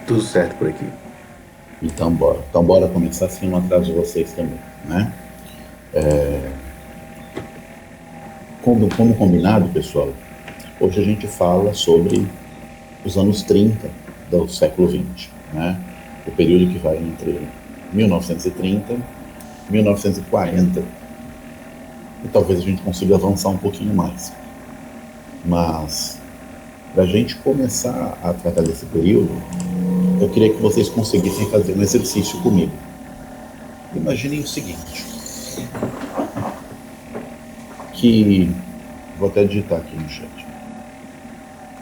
Tudo certo por aqui. Então bora. Então bora começar assim um atrás de vocês também, né? Como combinado, pessoal, hoje a gente fala sobre os anos 30 do século XX, né? O período que vai entre 1930 e 1940. E talvez a gente consiga avançar um pouquinho mais. Mas, para a gente começar a tratar desse período, eu queria que vocês conseguissem fazer um exercício comigo. Imaginem o seguinte, que vou até digitar aqui no chat,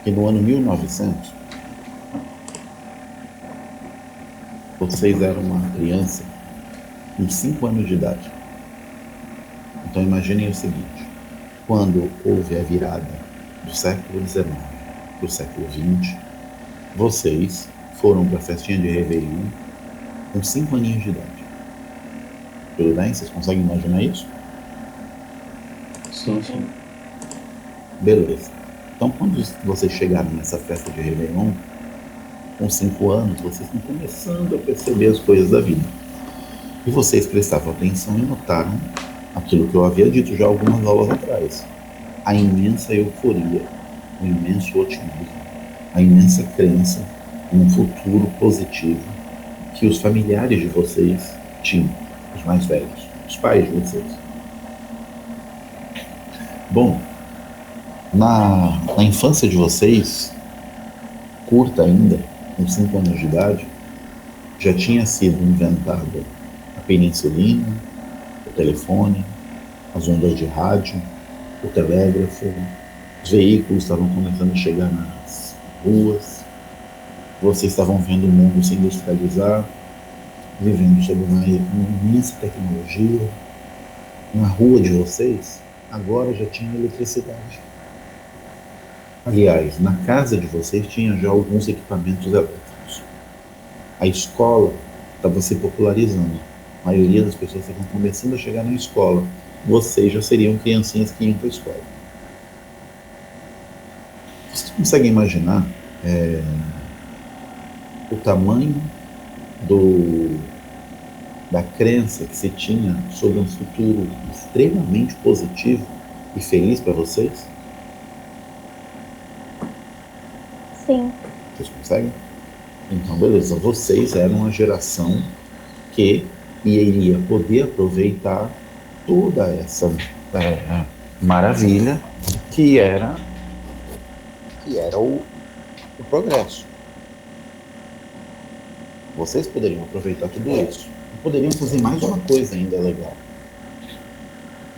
que no ano 1900 vocês eram uma criança com 5 anos de idade. Então imaginem o seguinte, quando houve a virada do século XIX para o século XX, vocês foram para a festinha de Réveillon com 5 aninhos de idade. Tudo bem? Vocês conseguem imaginar isso? Sim, sim. Beleza. Então quando vocês chegaram nessa festa de Réveillon, com 5 anos, vocês estão começando a perceber as coisas da vida. E vocês prestavam atenção e notaram aquilo que eu havia dito já algumas aulas atrás. A imensa euforia, o imenso otimismo, a imensa crença em um futuro positivo que os familiares de vocês tinham, os mais velhos, os pais de vocês. Bom, na infância de vocês, curta ainda, com 5 anos de idade, já tinha sido inventada a penicilina, o telefone, as ondas de rádio, o telégrafo, os veículos estavam começando a chegar nas ruas, vocês estavam vendo o mundo se industrializar, vivendo sob uma imensa tecnologia. Na rua de vocês, agora já tinha eletricidade. Aliás, na casa de vocês tinha já alguns equipamentos elétricos. A escola estava se popularizando. A maioria das pessoas estavam começando a chegar na escola. Vocês já seriam criancinhas que iam para a escola. Vocês conseguem imaginar o tamanho da crença que se tinha sobre um futuro extremamente positivo e feliz para vocês? Sim. Vocês conseguem? Então, beleza. Vocês eram a geração que iria poder aproveitar toda essa maravilha que era o progresso. Vocês poderiam aproveitar tudo isso. E poderiam fazer mais uma coisa ainda legal.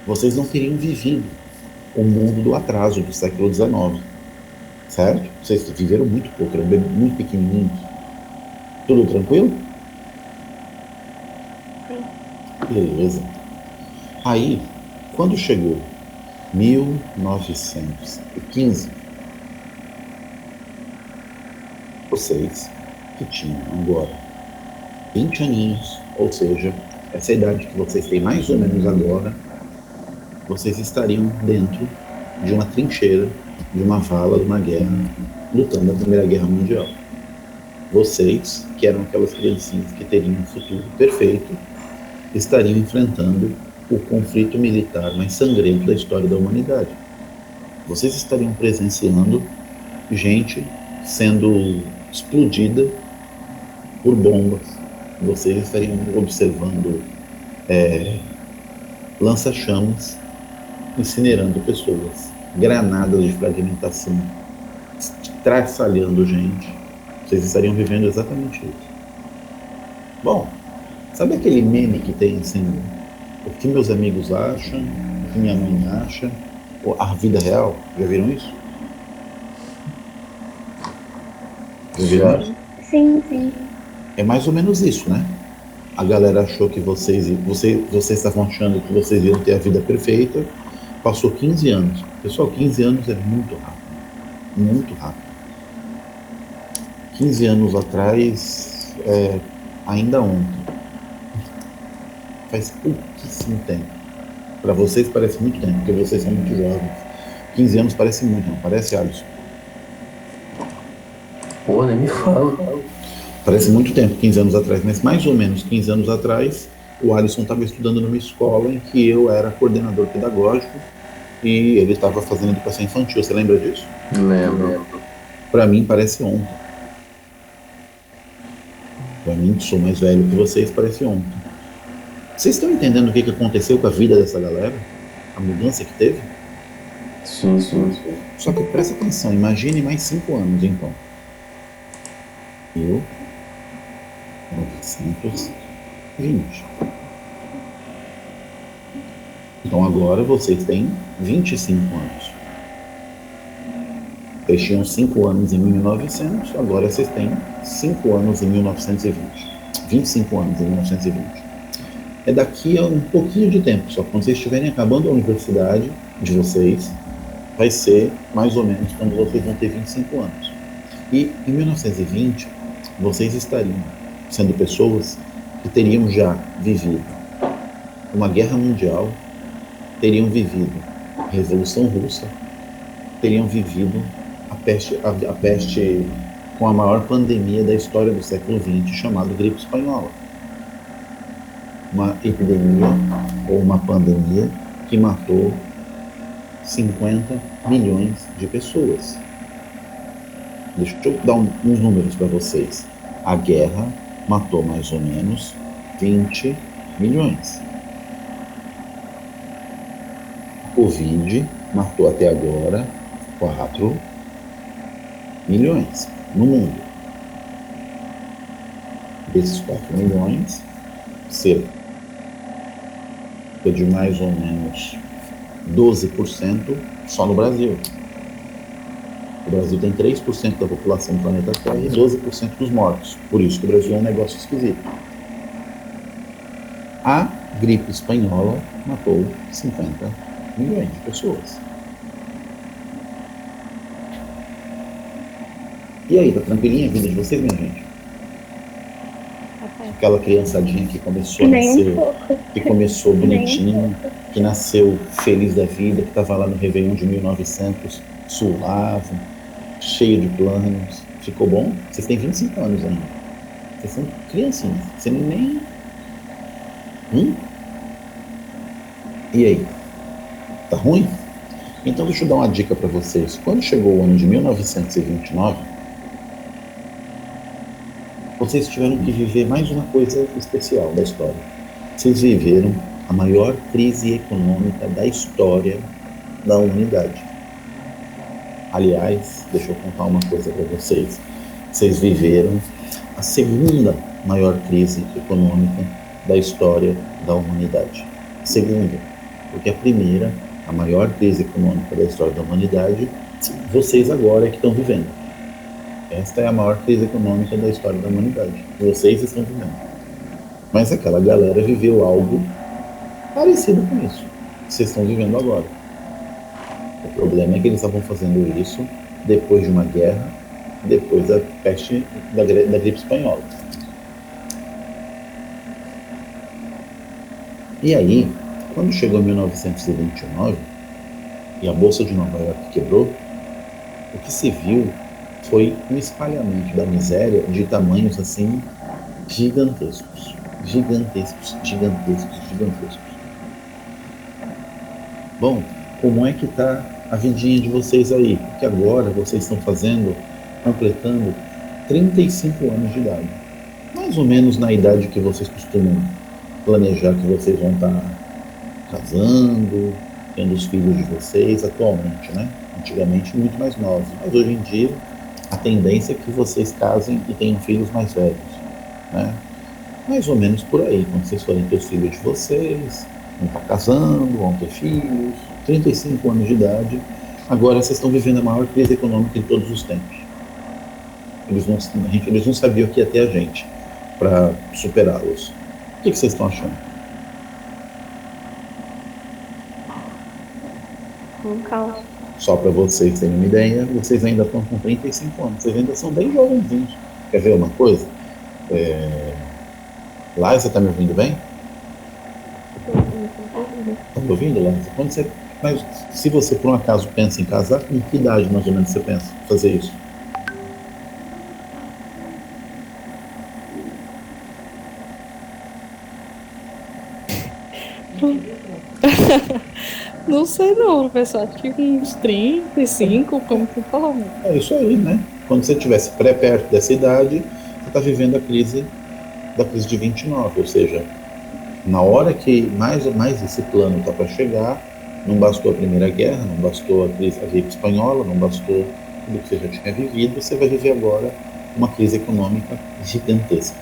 Vocês não teriam vivido o mundo do atraso do século XIX. Certo? Vocês viveram muito pouco, eram muito pequenininhos. Tudo tranquilo? Sim. Beleza. Aí, quando chegou 1915, vocês que tinham agora 20 aninhos, ou seja, essa idade que vocês têm mais ou menos agora, vocês estariam dentro de uma trincheira, de uma vala, de uma guerra, lutando na Primeira Guerra Mundial. Vocês, que eram aquelas criancinhas que teriam um futuro perfeito, estariam enfrentando o conflito militar mais sangrento da história da humanidade. Vocês estariam presenciando gente sendo explodida por bombas. Vocês estariam observando lança-chamas incinerando pessoas, granadas de fragmentação, traçalhando gente. Vocês estariam vivendo exatamente isso. Bom, sabe aquele meme que tem assim, o que meus amigos acham, o que minha mãe acha, a vida real? Já viram isso? Já viram isso? Sim, sim. É mais ou menos isso, né? A galera achou que vocês estavam achando que vocês iam ter a vida perfeita. Passou 15 anos. Pessoal, 15 anos é muito rápido. Muito rápido. 15 anos atrás, ainda ontem. Faz pouquíssimo tempo. Para vocês parece muito tempo, porque vocês são muito jovens. 15 anos parece muito, não parece, Alisson? Pô, nem me fala. Parece muito tempo, 15 anos atrás, mas mais ou menos 15 anos atrás, o Alisson estava estudando numa escola em que eu era coordenador pedagógico e ele estava fazendo educação infantil. Você lembra disso? Lembro. Para mim parece ontem. Para mim, que sou mais velho que vocês, parece ontem. Vocês estão entendendo o que aconteceu com a vida dessa galera? A mudança que teve? Sim. Só que presta atenção, imagine mais 5 anos então. 1920. Então agora vocês têm 25 anos. Vocês tinham 5 anos em 1900, agora vocês têm 5 anos em 1920. 25 anos em 1920. É daqui a um pouquinho de tempo, só que quando vocês estiverem acabando a universidade de vocês, vai ser mais ou menos quando vocês vão ter 25 anos. E em 1920, vocês estariam sendo pessoas que teriam já vivido uma guerra mundial, teriam vivido a Revolução Russa, teriam vivido a peste com a maior pandemia da história do século XX, chamada gripe espanhola. Uma epidemia ou uma pandemia que matou 50 milhões de pessoas. Deixa eu dar uns números para vocês. A guerra matou mais ou menos 20 milhões. A Covid matou até agora 4 milhões no mundo. Desses 4 milhões, cerca de mais ou menos 12% só no Brasil. O Brasil tem 3% da população do planeta Terra e 12% dos mortos. Por isso que o Brasil é um negócio esquisito. A gripe espanhola matou 50 milhões de pessoas. E aí, tá tranquilinha a vida de vocês, minha gente? Aquela criançadinha que começou a nascer, que começou bonitinho, que nasceu feliz da vida, que estava lá no Réveillon de 1900, suave, cheio de planos. Ficou bom? Vocês têm 25 anos ainda. Vocês são criancinhas. Você nem... E aí? Tá ruim? Então deixa eu dar uma dica para vocês. Quando chegou o ano de 1929, vocês tiveram que viver mais uma coisa especial da história. Vocês viveram a maior crise econômica da história da humanidade. Aliás, deixa eu contar uma coisa para vocês. Vocês viveram a segunda maior crise econômica da história da humanidade. Segunda, porque a primeira, a maior crise econômica da história da humanidade, vocês agora é que estão vivendo. Esta é a maior crise econômica da história da humanidade. Vocês estão vivendo. Mas aquela galera viveu algo parecido com isso que vocês estão vivendo agora. O problema é que eles estavam fazendo isso depois de uma guerra, depois da peste da gripe espanhola. E aí, quando chegou 1929 e a Bolsa de Nova York quebrou, o que se viu foi um espalhamento da miséria de tamanhos assim gigantescos. Bom, como é que tá a vidinha de vocês aí? Porque agora vocês estão completando 35 anos de idade. Mais ou menos na idade que vocês costumam planejar que vocês vão estar casando, tendo os filhos de vocês atualmente, né? Antigamente muito mais novos, mas hoje em dia a tendência é que vocês casem e tenham filhos mais velhos, né? Mais ou menos por aí, quando vocês forem ter os filhos de vocês, vão estar casando, vão ter filhos, 35 anos de idade, agora vocês estão vivendo a maior crise econômica de todos os tempos. Eles não sabiam o que ia ter a gente para superá-los. O que vocês estão achando? Um caos. Só para vocês terem uma ideia, vocês ainda estão com 35 anos, vocês ainda são bem jovenzinhos. Quer ver uma coisa? Lá, você está me ouvindo bem? Está me ouvindo, Lá? Mas se você por um acaso pensa em casar, com que idade mais ou menos você pensa fazer isso? Não sei não, professor. Acho que uns 35, como tu falou. É isso aí, né? Quando você estivesse perto dessa idade, você está vivendo a crise da crise de 29, ou seja, na hora que mais esse plano está para chegar, não bastou a Primeira Guerra, não bastou a gripe espanhola, não bastou tudo que você já tinha vivido, você vai viver agora uma crise econômica gigantesca.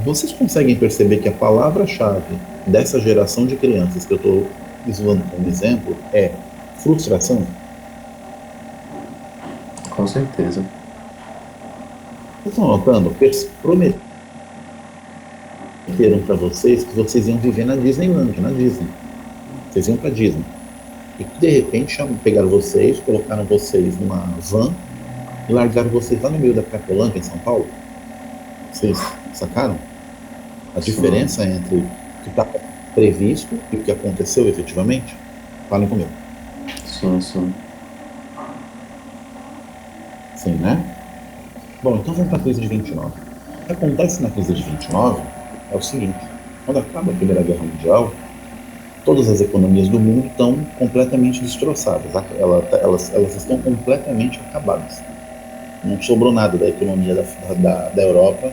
Vocês conseguem perceber que a palavra-chave dessa geração de crianças que eu estou usando como exemplo é frustração? Com certeza. Vocês estão notando? Prometeram para vocês que vocês iam viver na Disneyland, na Disney. Vocês iam para Disney. E de repente pegaram vocês, colocaram vocês numa van e largaram vocês lá no meio da Cracolândia, em São Paulo. Vocês sacaram? A diferença entre o que está previsto e o que aconteceu efetivamente? Falem comigo. Sim, sim. Sim, né? Bom, então vamos para a crise de 29. O que acontece na crise de 29 é o seguinte: quando acaba a Primeira Guerra Mundial, todas as economias do mundo estão completamente destroçadas. Elas estão completamente acabadas. Não sobrou nada da economia da Europa,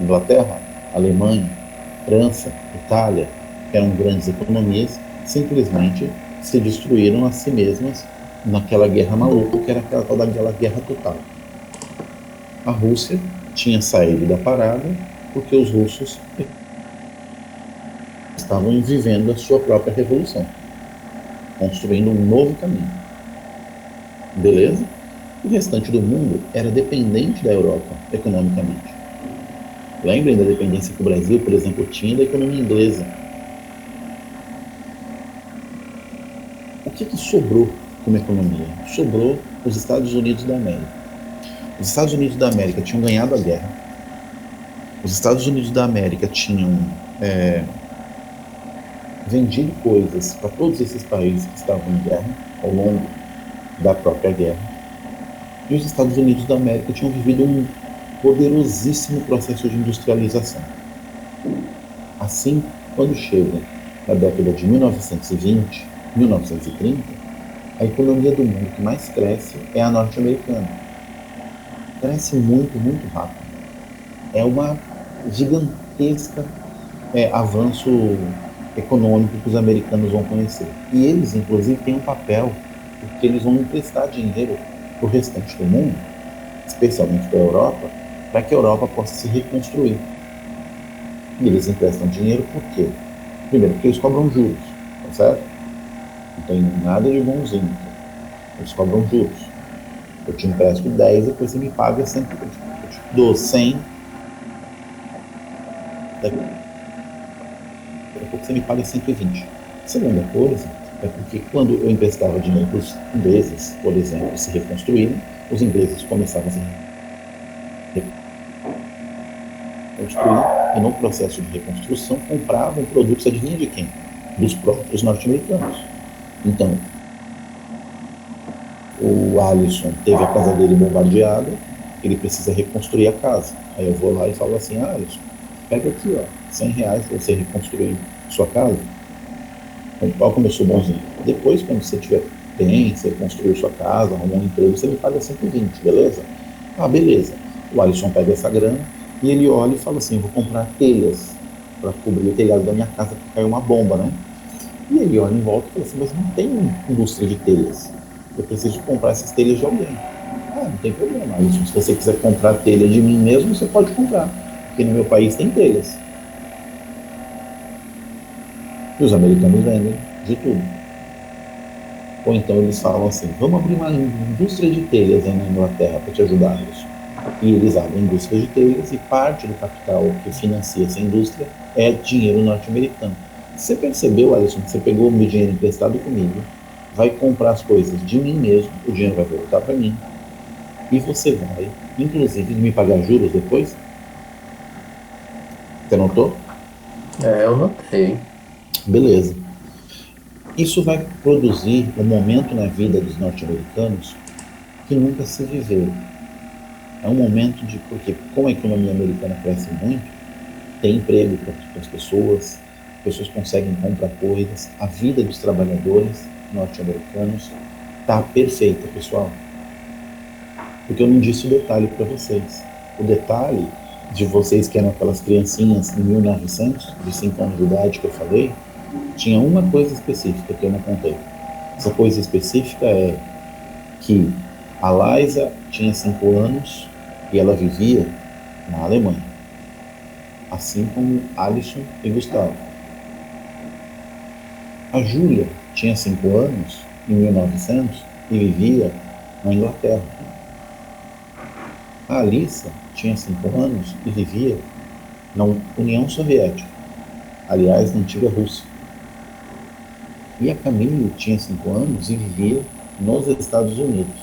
Inglaterra, Alemanha, França, Itália, que eram grandes economias, simplesmente se destruíram a si mesmas naquela guerra maluca, que era aquela guerra total. A Rússia tinha saído da parada porque os russos estavam vivendo a sua própria revolução, construindo um novo caminho. Beleza? O restante do mundo era dependente da Europa economicamente. Lembrem da dependência que o Brasil, por exemplo, tinha da economia inglesa. O que sobrou como economia? Sobrou os Estados Unidos da América. Os Estados Unidos da América tinham ganhado a guerra. Os Estados Unidos da América tinham vendido coisas para todos esses países que estavam em guerra ao longo da própria guerra. E os Estados Unidos da América tinham vivido um poderosíssimo processo de industrialização. Assim, quando chega na década de 1920, 1930, a economia do mundo que mais cresce é a norte-americana. Cresce muito, muito rápido. É uma gigantesca avanço econômico que os americanos vão conhecer. E eles, inclusive, têm um papel, porque eles vão emprestar dinheiro para o restante do mundo, especialmente para a Europa, para que a Europa possa se reconstruir. E eles emprestam dinheiro por quê? Primeiro, porque eles cobram juros, tá certo? Não tem nada de bonzinho. Eles cobram juros. Eu te empresto 10, depois você me paga 100, eu te dou 100, daqui a pouco você me paga 120. Segunda coisa é porque quando eu emprestava dinheiro para os ingleses, por exemplo, se reconstruírem, os ingleses começavam a se reconstruir e no processo de reconstrução compravam produtos, adivinha de quem? Dos próprios norte-americanos. Então, o Alisson teve a casa dele bombardeada, ele precisa reconstruir a casa. Aí eu vou lá e falo assim: Alisson, pega aqui, ó, 100 reais para você reconstruir sua casa. Olha como eu sou bonzinho. Depois, quando você tiver bem, você construiu sua casa, arrumou um emprego, você me paga 120, beleza? Ah, beleza. O Alisson pega essa grana e ele olha e fala assim: eu vou comprar telhas para cobrir o telhado da minha casa porque caiu uma bomba, né? E ele olha em volta e fala assim: mas não tem indústria de telhas. Eu preciso comprar essas telhas de alguém. Ah, não tem problema, Alisson. Se você quiser comprar telha de mim mesmo, você pode comprar. Porque no meu país tem telhas. E os americanos vendem de tudo. Ou então eles falam assim: vamos abrir uma indústria de telhas aí na Inglaterra para te ajudar nisso. E eles abrem indústria de telhas e parte do capital que financia essa indústria é dinheiro norte-americano. Você percebeu, Alisson, que você pegou o meu dinheiro emprestado comigo, vai comprar as coisas de mim mesmo, o dinheiro vai voltar para mim, e você vai, inclusive, me pagar juros depois? Você notou? Eu notei. Beleza. Isso vai produzir um momento na vida dos norte-americanos que nunca se viveu. É um momento de... Porque como a economia americana cresce muito, tem emprego para as pessoas conseguem comprar coisas, a vida dos trabalhadores norte-americanos está perfeita, pessoal. Porque eu não disse o detalhe para vocês. O detalhe de vocês que eram aquelas criancinhas em 1900, de 5 anos de idade que eu falei, tinha uma coisa específica que eu não contei. Essa coisa específica é que a Liza tinha 5 anos e ela vivia na Alemanha, assim como Alisson e Gustavo. A Júlia tinha 5 anos em 1900 e vivia na Inglaterra. A Alissa tinha 5 anos e vivia na União Soviética, aliás, na antiga Rússia. E a Camille tinha 5 anos e vivia nos Estados Unidos.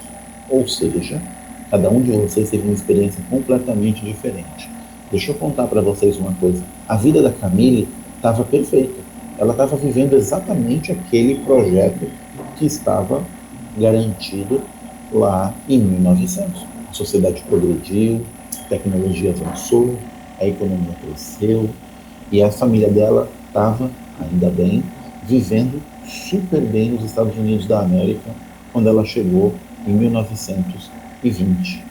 Ou seja, cada um de vocês teve uma experiência completamente diferente. Deixa eu contar para vocês uma coisa. A vida da Camille estava perfeita. Ela estava vivendo exatamente aquele projeto que estava garantido lá em 1900. A sociedade progrediu, a tecnologia avançou, a economia cresceu e a família dela estava, ainda bem, vivendo super bem nos Estados Unidos da América quando ela chegou em 1920.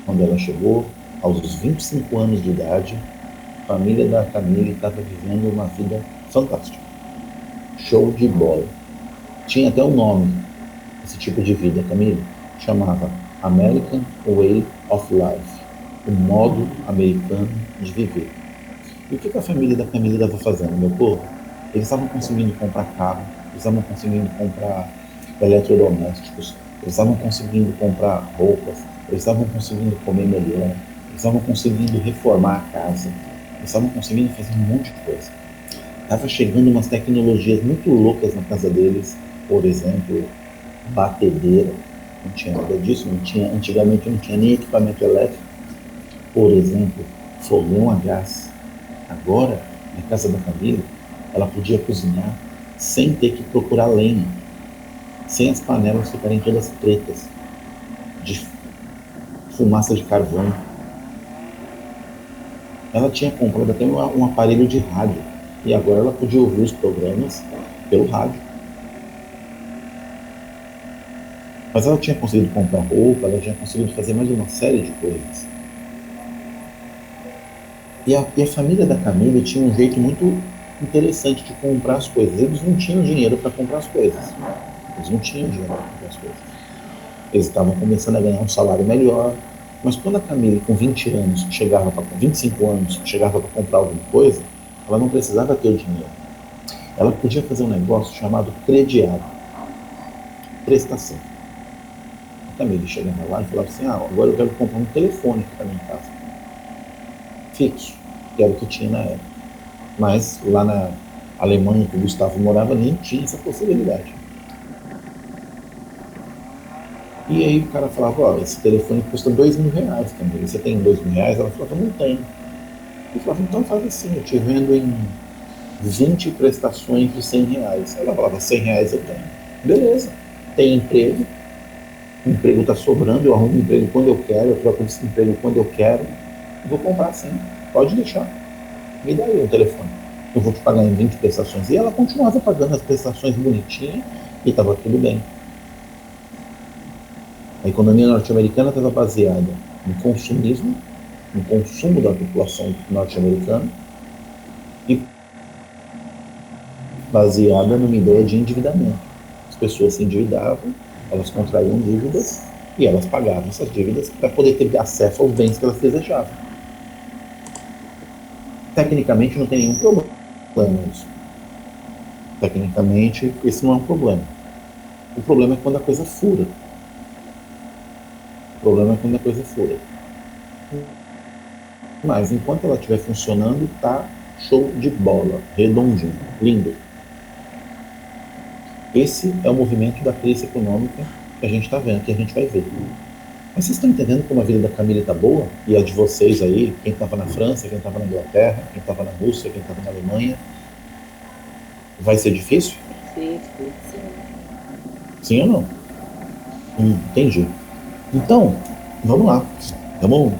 Quando ela chegou aos 25 anos de idade, a família da Camille estava vivendo uma vida fantástica. Show de bola. Tinha até um nome, esse tipo de vida, Camille. Chamava American Way of Life. O modo americano de viver. E o que a família da Camille estava fazendo, meu povo? Eles estavam conseguindo comprar carro, eles estavam conseguindo comprar eletrodomésticos, eles estavam conseguindo comprar roupas, eles estavam conseguindo comer melhor, eles estavam conseguindo reformar a casa, eles estavam conseguindo fazer um monte de coisa. Estava chegando umas tecnologias muito loucas na casa deles, por exemplo, batedeira, não tinha nada disso, antigamente não tinha nem equipamento elétrico, por exemplo, fogão a gás. Agora, na casa da família, ela podia cozinhar sem ter que procurar lenha, sem as panelas ficarem todas pretas, de fumaça de carvão. Ela tinha comprado até um aparelho de rádio, e agora ela podia ouvir os programas pelo rádio. Mas ela tinha conseguido comprar roupa, ela tinha conseguido fazer mais uma série de coisas. E a família da Camille tinha um jeito muito interessante de comprar as coisas. Eles não tinham dinheiro para comprar as coisas. Eles não tinham dinheiro para comprar as coisas. Eles estavam começando a ganhar um salário melhor. Mas quando a Camille, com 20 anos, com 25 anos, chegava para comprar alguma coisa, ela não precisava ter o dinheiro. Ela podia fazer um negócio chamado crediário. Prestação. A Camille chegava lá e falava assim, agora eu quero comprar um telefone aqui para minha casa. Fixo, que era o que tinha na época. Mas lá na Alemanha, que o Gustavo morava, nem tinha essa possibilidade. E aí o cara falava, esse telefone custa R$2.000, Camille. Você tem R$2.000? Ela falava, não tenho. Ele falava, então faz assim, eu te vendo em 20 prestações de R$100. Ela falava, R$100 eu tenho. Beleza, tem emprego, o emprego está sobrando, eu arrumo emprego quando eu quero, eu troco esse emprego quando eu quero, vou comprar sim, pode deixar, me dá aí o telefone, eu vou te pagar em 20 prestações. E ela continuava pagando as prestações bonitinhas e estava tudo bem. A economia norte-americana estava baseada no consumismo, no consumo da população norte-americana e baseada numa ideia de endividamento. As pessoas se endividavam, elas contraíam dívidas e elas pagavam essas dívidas para poder ter acesso aos bens que elas desejavam. Tecnicamente não tem nenhum problema nisso. Tecnicamente esse não é um problema. O problema é quando a coisa fura. Mas enquanto ela estiver funcionando, tá show de bola, redondinho, lindo. Esse é o movimento da crise econômica que a gente está vendo, que a gente vai ver. Mas vocês estão entendendo como a vida da Camille está boa? E a de vocês aí, quem estava na França, quem estava na Inglaterra, quem estava na Rússia, quem estava na Alemanha, vai ser difícil? Sim. Sim ou não? Entendi. Então, vamos lá. Vamos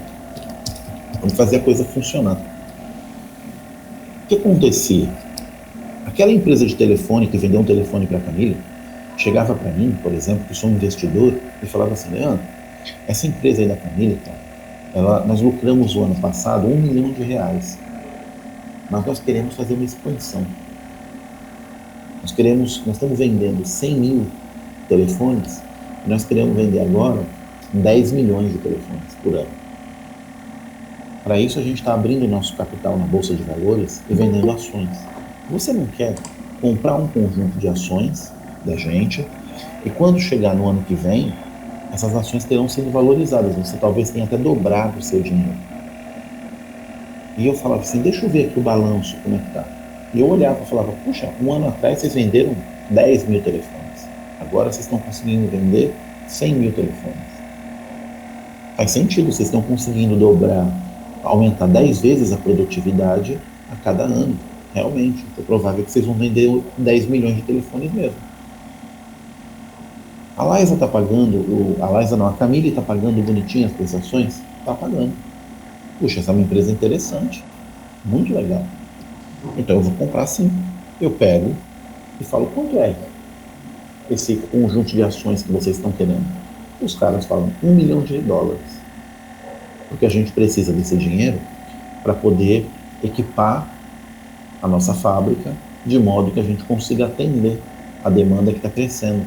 fazer a coisa funcionar. O que acontecia? Aquela empresa de telefone que vendeu um telefone para a família chegava para mim, por exemplo, que sou um investidor, e falava assim: Leandro, essa empresa aí da família, cara, nós lucramos o ano passado R$ 1 milhão, mas nós queremos fazer uma expansão. Nós estamos vendendo 100 mil telefones e nós queremos vender agora 10 milhões de telefones por ano. Para isso, a gente está abrindo o nosso capital na Bolsa de Valores e vendendo ações. Você não quer comprar um conjunto de ações da gente e quando chegar no ano que vem, essas ações terão sido valorizadas. Você talvez tenha até dobrado o seu dinheiro. E eu falava assim, deixa eu ver aqui o balanço, como é que tá. E eu olhava e falava, puxa, um ano atrás vocês venderam 10 mil telefones. Agora vocês estão conseguindo vender 100 mil telefones. Faz sentido, vocês estão conseguindo dobrar, aumentar 10 vezes a produtividade a cada ano. Realmente, é provável que vocês vão vender 10 milhões de telefones mesmo. A Liza está pagando, a Camille está pagando bonitinho as prestações? Está pagando. Puxa, essa é uma empresa interessante, muito legal. Então eu vou comprar sim. Eu pego e falo, quanto é esse conjunto de ações que vocês estão querendo? Os caras falam, US$1 milhão. Porque a gente precisa desse dinheiro para poder equipar a nossa fábrica de modo que a gente consiga atender a demanda que está crescendo.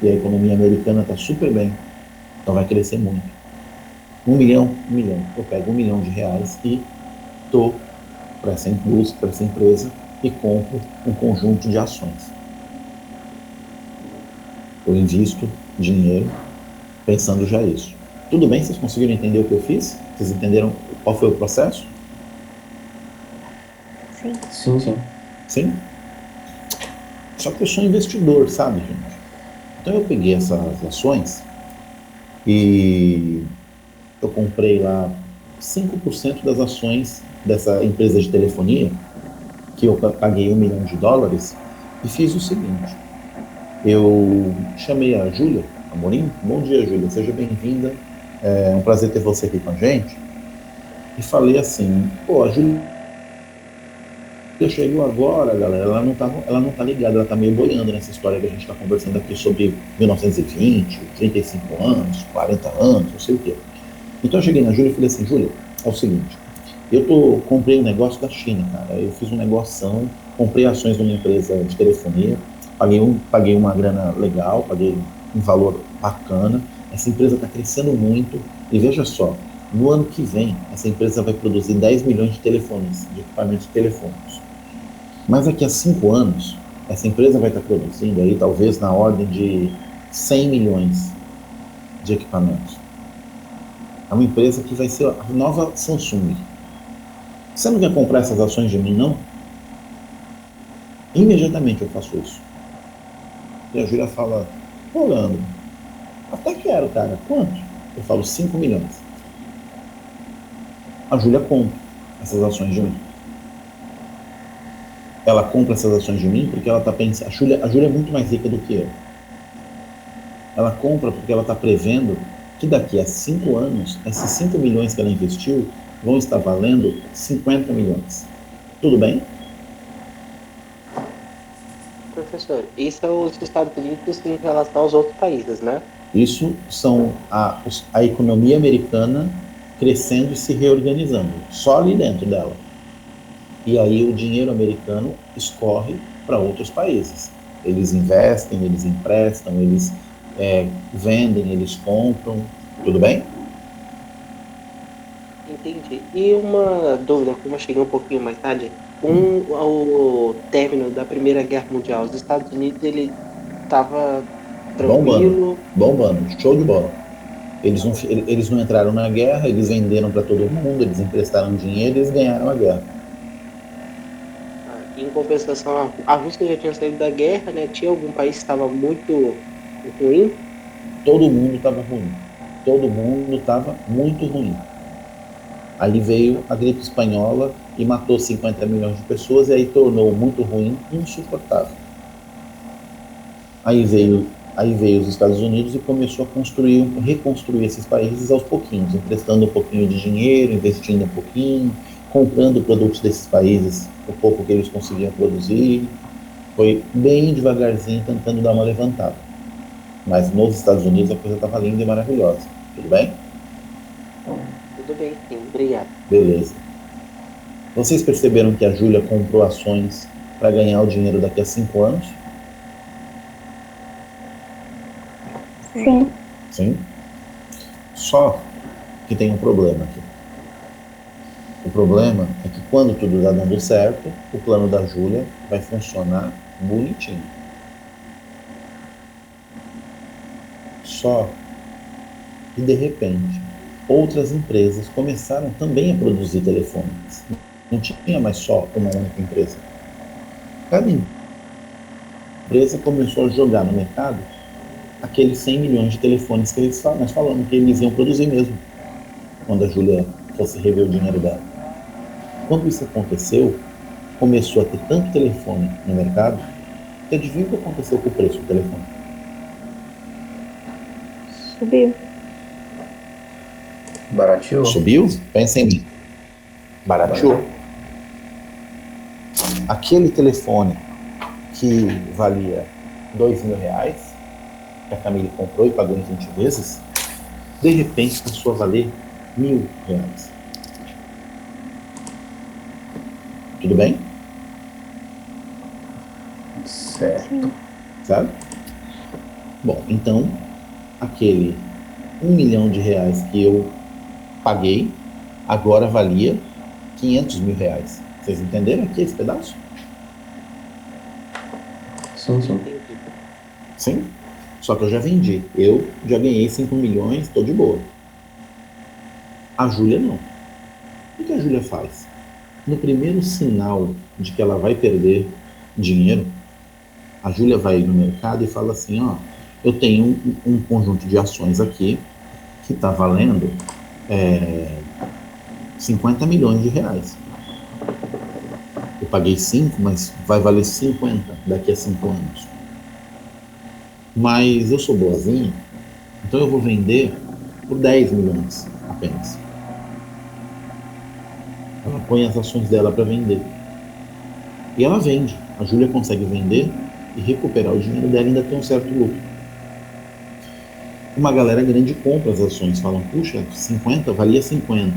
E a economia americana está super bem, então vai crescer muito. 1 milhão, 1 milhão. Eu pego R$1 milhão e dou para essa indústria, para essa empresa e compro um conjunto de ações. Eu invisto dinheiro pensando já isso. Tudo bem? Vocês conseguiram entender o que eu fiz? Vocês entenderam qual foi o processo? Sim. Sim, sim. Sim? Só que eu sou investidor, sabe, gente? Então eu peguei essas ações e eu comprei lá 5% das ações dessa empresa de telefonia, que eu paguei US$1 milhão, e fiz o seguinte. Eu chamei a Júlia Amorim. Bom dia, Júlia, seja bem-vinda. É um prazer ter você aqui com a gente. E falei assim, pô, a Júlia chegou agora, galera, ela não tá ligada, ela tá meio boiando nessa história que a gente tá conversando aqui sobre 1920, 35 anos, 40 anos, não sei o quê. Então eu cheguei na Júlia e falei assim, Júlia, é o seguinte, comprei um negócio da China, cara, eu fiz um negoção, comprei ações de uma empresa de telefonia, paguei uma grana legal, paguei um valor bacana, essa empresa está crescendo muito, e veja só, no ano que vem, essa empresa vai produzir 10 milhões de telefones, de equipamentos telefônicos. Mas daqui a 5 anos, essa empresa vai estar produzindo aí, talvez na ordem de 100 milhões de equipamentos. É uma empresa que vai ser a nova Samsung. Você não quer comprar essas ações de mim, não? Imediatamente eu faço isso. E a Júlia fala, pô, Leandro, até quero, cara. Quanto? Eu falo 5 milhões. A Júlia compra essas ações de mim. Ela compra essas ações de mim porque ela está pensando... A Júlia é muito mais rica do que eu. Ela compra porque ela está prevendo que daqui a 5 anos, esses 5 milhões que ela investiu vão estar valendo 50 milhões. Tudo bem? Professor, isso é os Estados Unidos em relação aos outros países, né? Isso são a economia americana crescendo e se reorganizando, só ali dentro dela. E aí o dinheiro americano escorre para outros países. Eles investem, eles emprestam, eles vendem, eles compram. Tudo bem? Entendi. E uma dúvida, como eu cheguei um pouquinho mais tarde, ao término da Primeira Guerra Mundial, os Estados Unidos, ele estava tranquilo. Bombando, show de bola. Eles não entraram na guerra, eles venderam para todo mundo, eles emprestaram dinheiro e eles ganharam a guerra. Em compensação, a Rússia já tinha saído da guerra, né? Tinha algum país que estava muito ruim? Todo mundo estava ruim. Todo mundo estava muito ruim. Aí veio a gripe espanhola e matou 50 milhões de pessoas e aí tornou muito ruim, insuportável. Aí veio os Estados Unidos e começou a reconstruir esses países aos pouquinhos, emprestando um pouquinho de dinheiro, investindo um pouquinho, comprando produtos desses países, o pouco que eles conseguiam produzir, foi bem devagarzinho tentando dar uma levantada. Mas nos Estados Unidos a coisa estava linda e maravilhosa. Tudo bem? Tudo bem, sim, obrigado. Beleza. Vocês perceberam que a Júlia comprou ações para ganhar o dinheiro daqui a 5 anos? Sim. Sim. Só que tem um problema aqui. O problema é que quando tudo está dando certo, o plano da Júlia vai funcionar bonitinho. Só que de repente outras empresas começaram também a produzir telefones. Não tinha mais só uma única empresa. Cada empresa começou a jogar no mercado aqueles 100 milhões de telefones que nós falamos que eles iam produzir mesmo, quando a Júlia fosse rever o dinheiro dela. Quando isso aconteceu, começou a ter tanto telefone no mercado, que adivinha o que aconteceu com o preço do telefone? Subiu. Barateou. Subiu? Pensa em mim. Barateou. Aquele telefone que valia R$2.000, que a Camille comprou e pagou em 20 vezes, de repente passou a valer R$1.000. Tudo bem? Certo. Sabe? Bom, então, aquele R$1 milhão que eu paguei, agora valia R$500 mil. Vocês entenderam aqui esse pedaço? Sim, sim. Entendi. Sim? Só que eu já vendi. Eu já ganhei 5 milhões, estou de boa. A Júlia não. O que a Júlia faz? No primeiro sinal de que ela vai perder dinheiro, a Júlia vai no mercado e fala assim, ó, eu tenho um conjunto de ações aqui que está valendo 50 milhões de reais. Eu paguei 5, mas vai valer 50 daqui a 5 anos. Mas eu sou boazinha, então eu vou vender por 10 milhões apenas. Ela põe as ações dela para vender. E ela vende. A Júlia consegue vender e recuperar o dinheiro dela e ainda tem um certo lucro. Uma galera grande compra as ações, falam, puxa, 50, valia 50.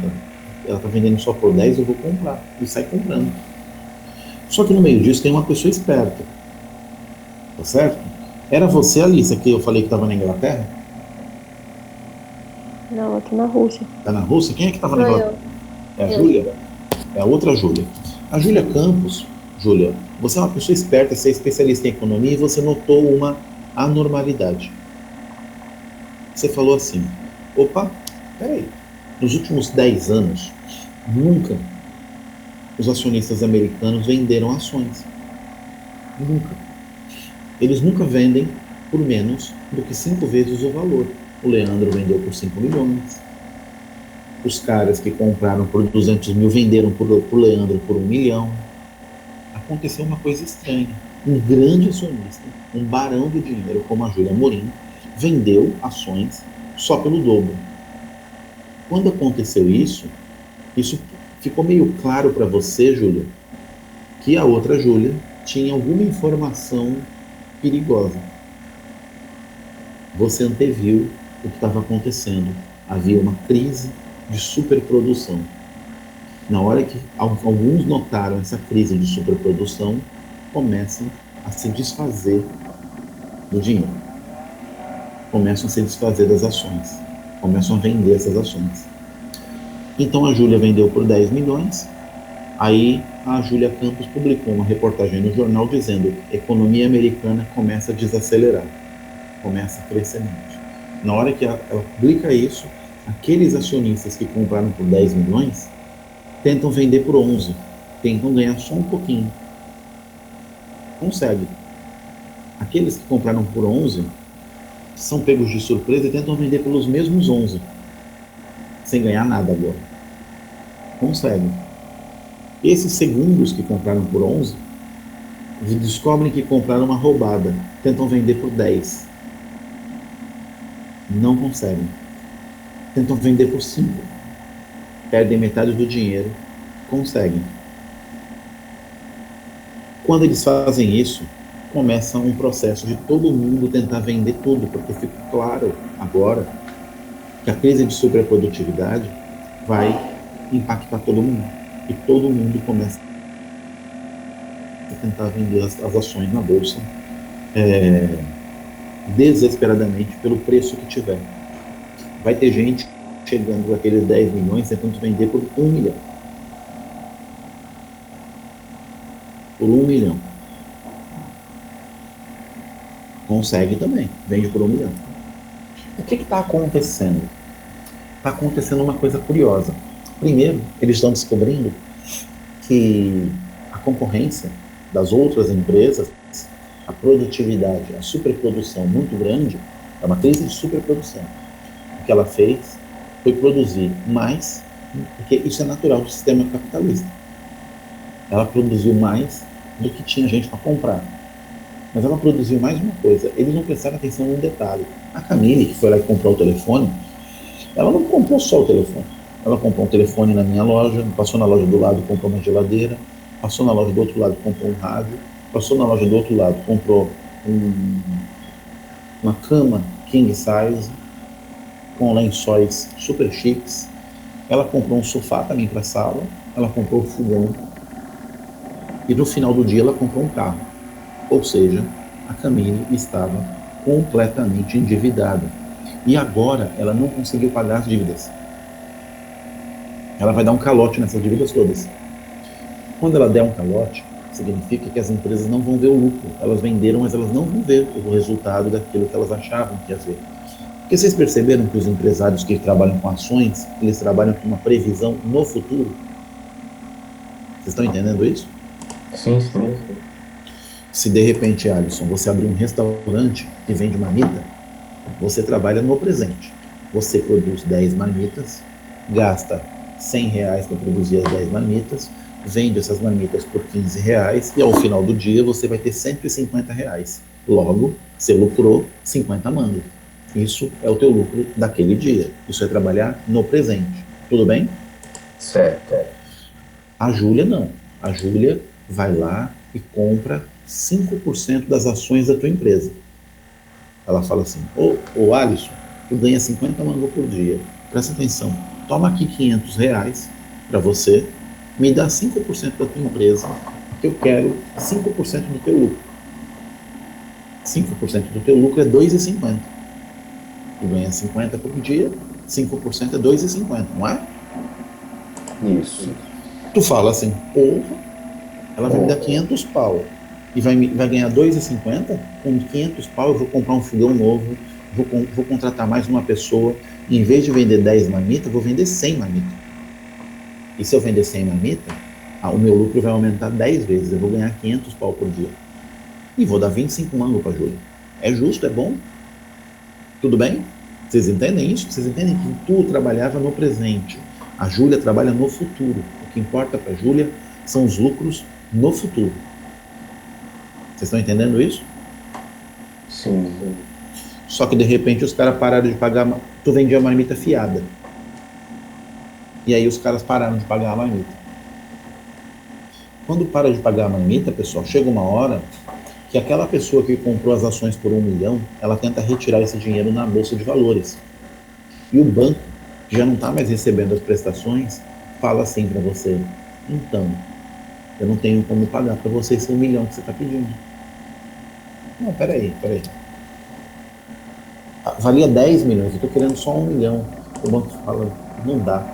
Ela está vendendo só por 10, eu vou comprar. E sai comprando. Só que no meio disso tem uma pessoa esperta. Tá certo? Era você, Alissa, que eu falei que estava na Inglaterra? Não, aqui na Rússia. Tá na Rússia? Quem é que estava na Sou Inglaterra? eu. É a Júlia? É a outra Júlia. A Júlia Campos, Júlia, você é uma pessoa esperta, você é especialista em economia e você notou uma anormalidade. Você falou assim, opa, peraí, nos últimos 10 anos, nunca os acionistas americanos venderam ações. Nunca. Eles nunca vendem por menos do que 5 vezes o valor. O Leandro vendeu por 5 milhões. Os caras que compraram por 200 mil venderam por Leandro por 1 milhão. Aconteceu uma coisa estranha. Um grande acionista, um barão do dinheiro como a Júlia Amorim, vendeu ações só pelo dobro. Quando aconteceu isso ficou meio claro para você, Júlia, que a outra Júlia tinha alguma informação perigosa. Você anteviu o que estava acontecendo. Havia uma crise de superprodução. Na hora que alguns notaram essa crise de superprodução, começam a se desfazer do dinheiro. Começam a se desfazer das ações. Começam a vender essas ações. Então a Júlia vendeu por 10 milhões. Aí a Júlia Campos publicou uma reportagem no jornal dizendo que a economia americana começa a desacelerar. Começa a crescer menos. Na hora que ela publica isso, aqueles acionistas que compraram por 10 milhões tentam vender por 11. Tentam ganhar só um pouquinho. Consegue. Aqueles que compraram por 11 são pegos de surpresa e tentam vender pelos mesmos 11. Sem ganhar nada agora. Conseguem. Esses segundos que compraram por 11 descobrem que compraram uma roubada. Tentam vender por 10. Não conseguem. Tentam vender por 5. Perdem metade do dinheiro Conseguem. Quando eles fazem isso, começa um processo de todo mundo tentar vender tudo, porque fica claro agora que a crise de superprodutividade vai impactar todo mundo. E todo mundo começa a tentar vender as ações na bolsa desesperadamente pelo preço que tiver. Vai ter gente chegando àqueles 10 milhões tentando vender por 1 milhão. Por 1 milhão. Consegue também, vende por 1 milhão. O que está acontecendo? Está acontecendo uma coisa curiosa. Primeiro, eles estão descobrindo que a concorrência das outras empresas, a produtividade, a superprodução muito grande, é uma crise de superprodução. O que ela fez foi produzir mais, porque isso é natural do sistema capitalista. Ela produziu mais do que tinha gente para comprar. Mas ela produziu mais uma coisa. Eles não prestaram atenção num detalhe. A Camille, que foi lá e comprou o telefone, ela não comprou só o telefone. Ela comprou um telefone na minha loja, passou na loja do lado, comprou uma geladeira, passou na loja do outro lado, comprou um rádio, passou na loja do outro lado, comprou uma cama king size, com lençóis super chiques. Ela comprou um sofá também para a sala, ela comprou um fogão, e no final do dia ela comprou um carro. Ou seja, a Camille estava completamente endividada. E agora ela não conseguiu pagar as dívidas. Ela vai dar um calote nessas dívidas todas. Quando ela der um calote, significa que as empresas não vão ver o lucro. Elas venderam, mas elas não vão ver o resultado daquilo que elas achavam que ia ver. Porque vocês perceberam que os empresários que trabalham com ações, eles trabalham com uma previsão no futuro? Vocês estão entendendo isso? Sim, sim. Se de repente, Alisson, você abrir um restaurante que vende marmita, você trabalha no presente. Você produz 10 marmitas, gasta R$100 para produzir as 10 marmitas, vende essas marmitas por R$15 e ao final do dia você vai ter R$150. Logo, você lucrou 50 mangos. Isso é o teu lucro daquele dia. Isso é trabalhar no presente. Tudo bem? Certo. A Júlia não. A Júlia vai lá e compra 5% das ações da tua empresa. Ela fala assim, ô Alisson, tu ganha 50 mangos por dia. Presta atenção, toma aqui R$500 para você, me dá 5% da tua empresa, que eu quero 5% do teu lucro. 5% do teu lucro é R$2,50. Tu ganha 50 por dia, 5% é R$2,50, não é? Isso. Tu fala assim, porra, ela vai me dar 500 pau e vai ganhar R$2,50, com 500 pau eu vou comprar um fogão novo, vou contratar mais uma pessoa, e em vez de vender 10 marmitas, eu vou vender 100 marmitas. E se eu vender 100 marmitas, o meu lucro vai aumentar 10 vezes, eu vou ganhar 500 pau por dia. E vou dar 25 mangos para a Júlia. É justo, é bom? Tudo bem? Vocês entendem isso? Vocês entendem que tu trabalhava no presente, a Júlia trabalha no futuro. O que importa para a Júlia são os lucros no futuro. Vocês estão entendendo isso? Sim. Só que de repente os caras pararam de pagar. Tu vendia a marmita fiada. E aí os caras pararam de pagar a marmita. Quando para de pagar a marmita, pessoal, chega uma hora que aquela pessoa que comprou as ações por 1 milhão, ela tenta retirar esse dinheiro na bolsa de valores. E o banco, que já não está mais recebendo as prestações, fala assim para você, então, eu não tenho como pagar para você esse 1 milhão que você está pedindo. Não, peraí. Valia 10 milhões, eu estou querendo só 1 milhão. O banco fala, não dá,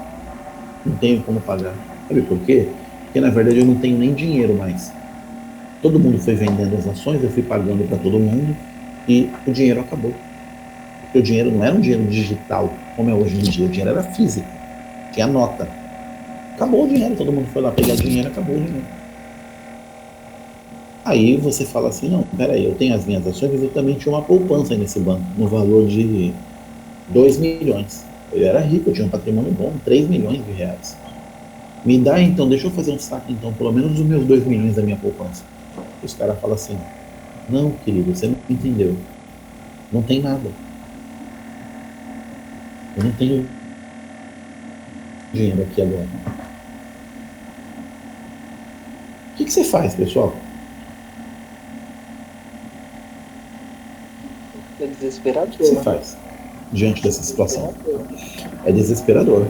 não tenho como pagar. Sabe por quê? Porque na verdade eu não tenho nem dinheiro mais. Todo mundo foi vendendo as ações, eu fui pagando para todo mundo e o dinheiro acabou. Porque o dinheiro não era um dinheiro digital, como é hoje em dia, o dinheiro era físico, tinha nota. Acabou o dinheiro, todo mundo foi lá pegar dinheiro, acabou o dinheiro. Aí você fala assim, não, peraí, eu tenho as minhas ações, mas eu também tinha uma poupança nesse banco, no valor de 2 milhões. Eu era rico, eu tinha um patrimônio bom, 3 milhões de reais. Me dá então, deixa eu fazer um saque então, pelo menos os meus 2 milhões da minha poupança. E os caras falam assim, não, querido, você não entendeu. Não tem nada. Eu não tenho dinheiro aqui agora. que você faz, pessoal? É desesperador. O que você faz diante dessa situação? É desesperador.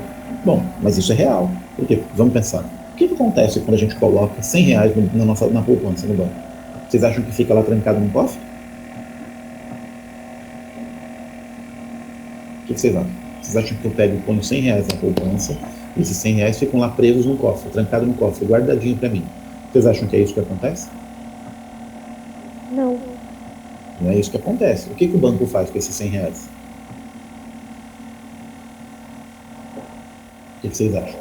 Bom, mas isso é real. Porque, vamos pensar, o que acontece quando a gente coloca R$100 na poupança no banco? Vocês acham que fica lá trancado no cofre? O que vocês acham? Vocês acham que eu pego e ponho R$100 na poupança e esses R$100 ficam lá presos no cofre, trancado no cofre, guardadinho para mim? Vocês acham que é isso que acontece? Não. Não é isso que acontece. O que o banco faz com esses R$100? O que vocês acham?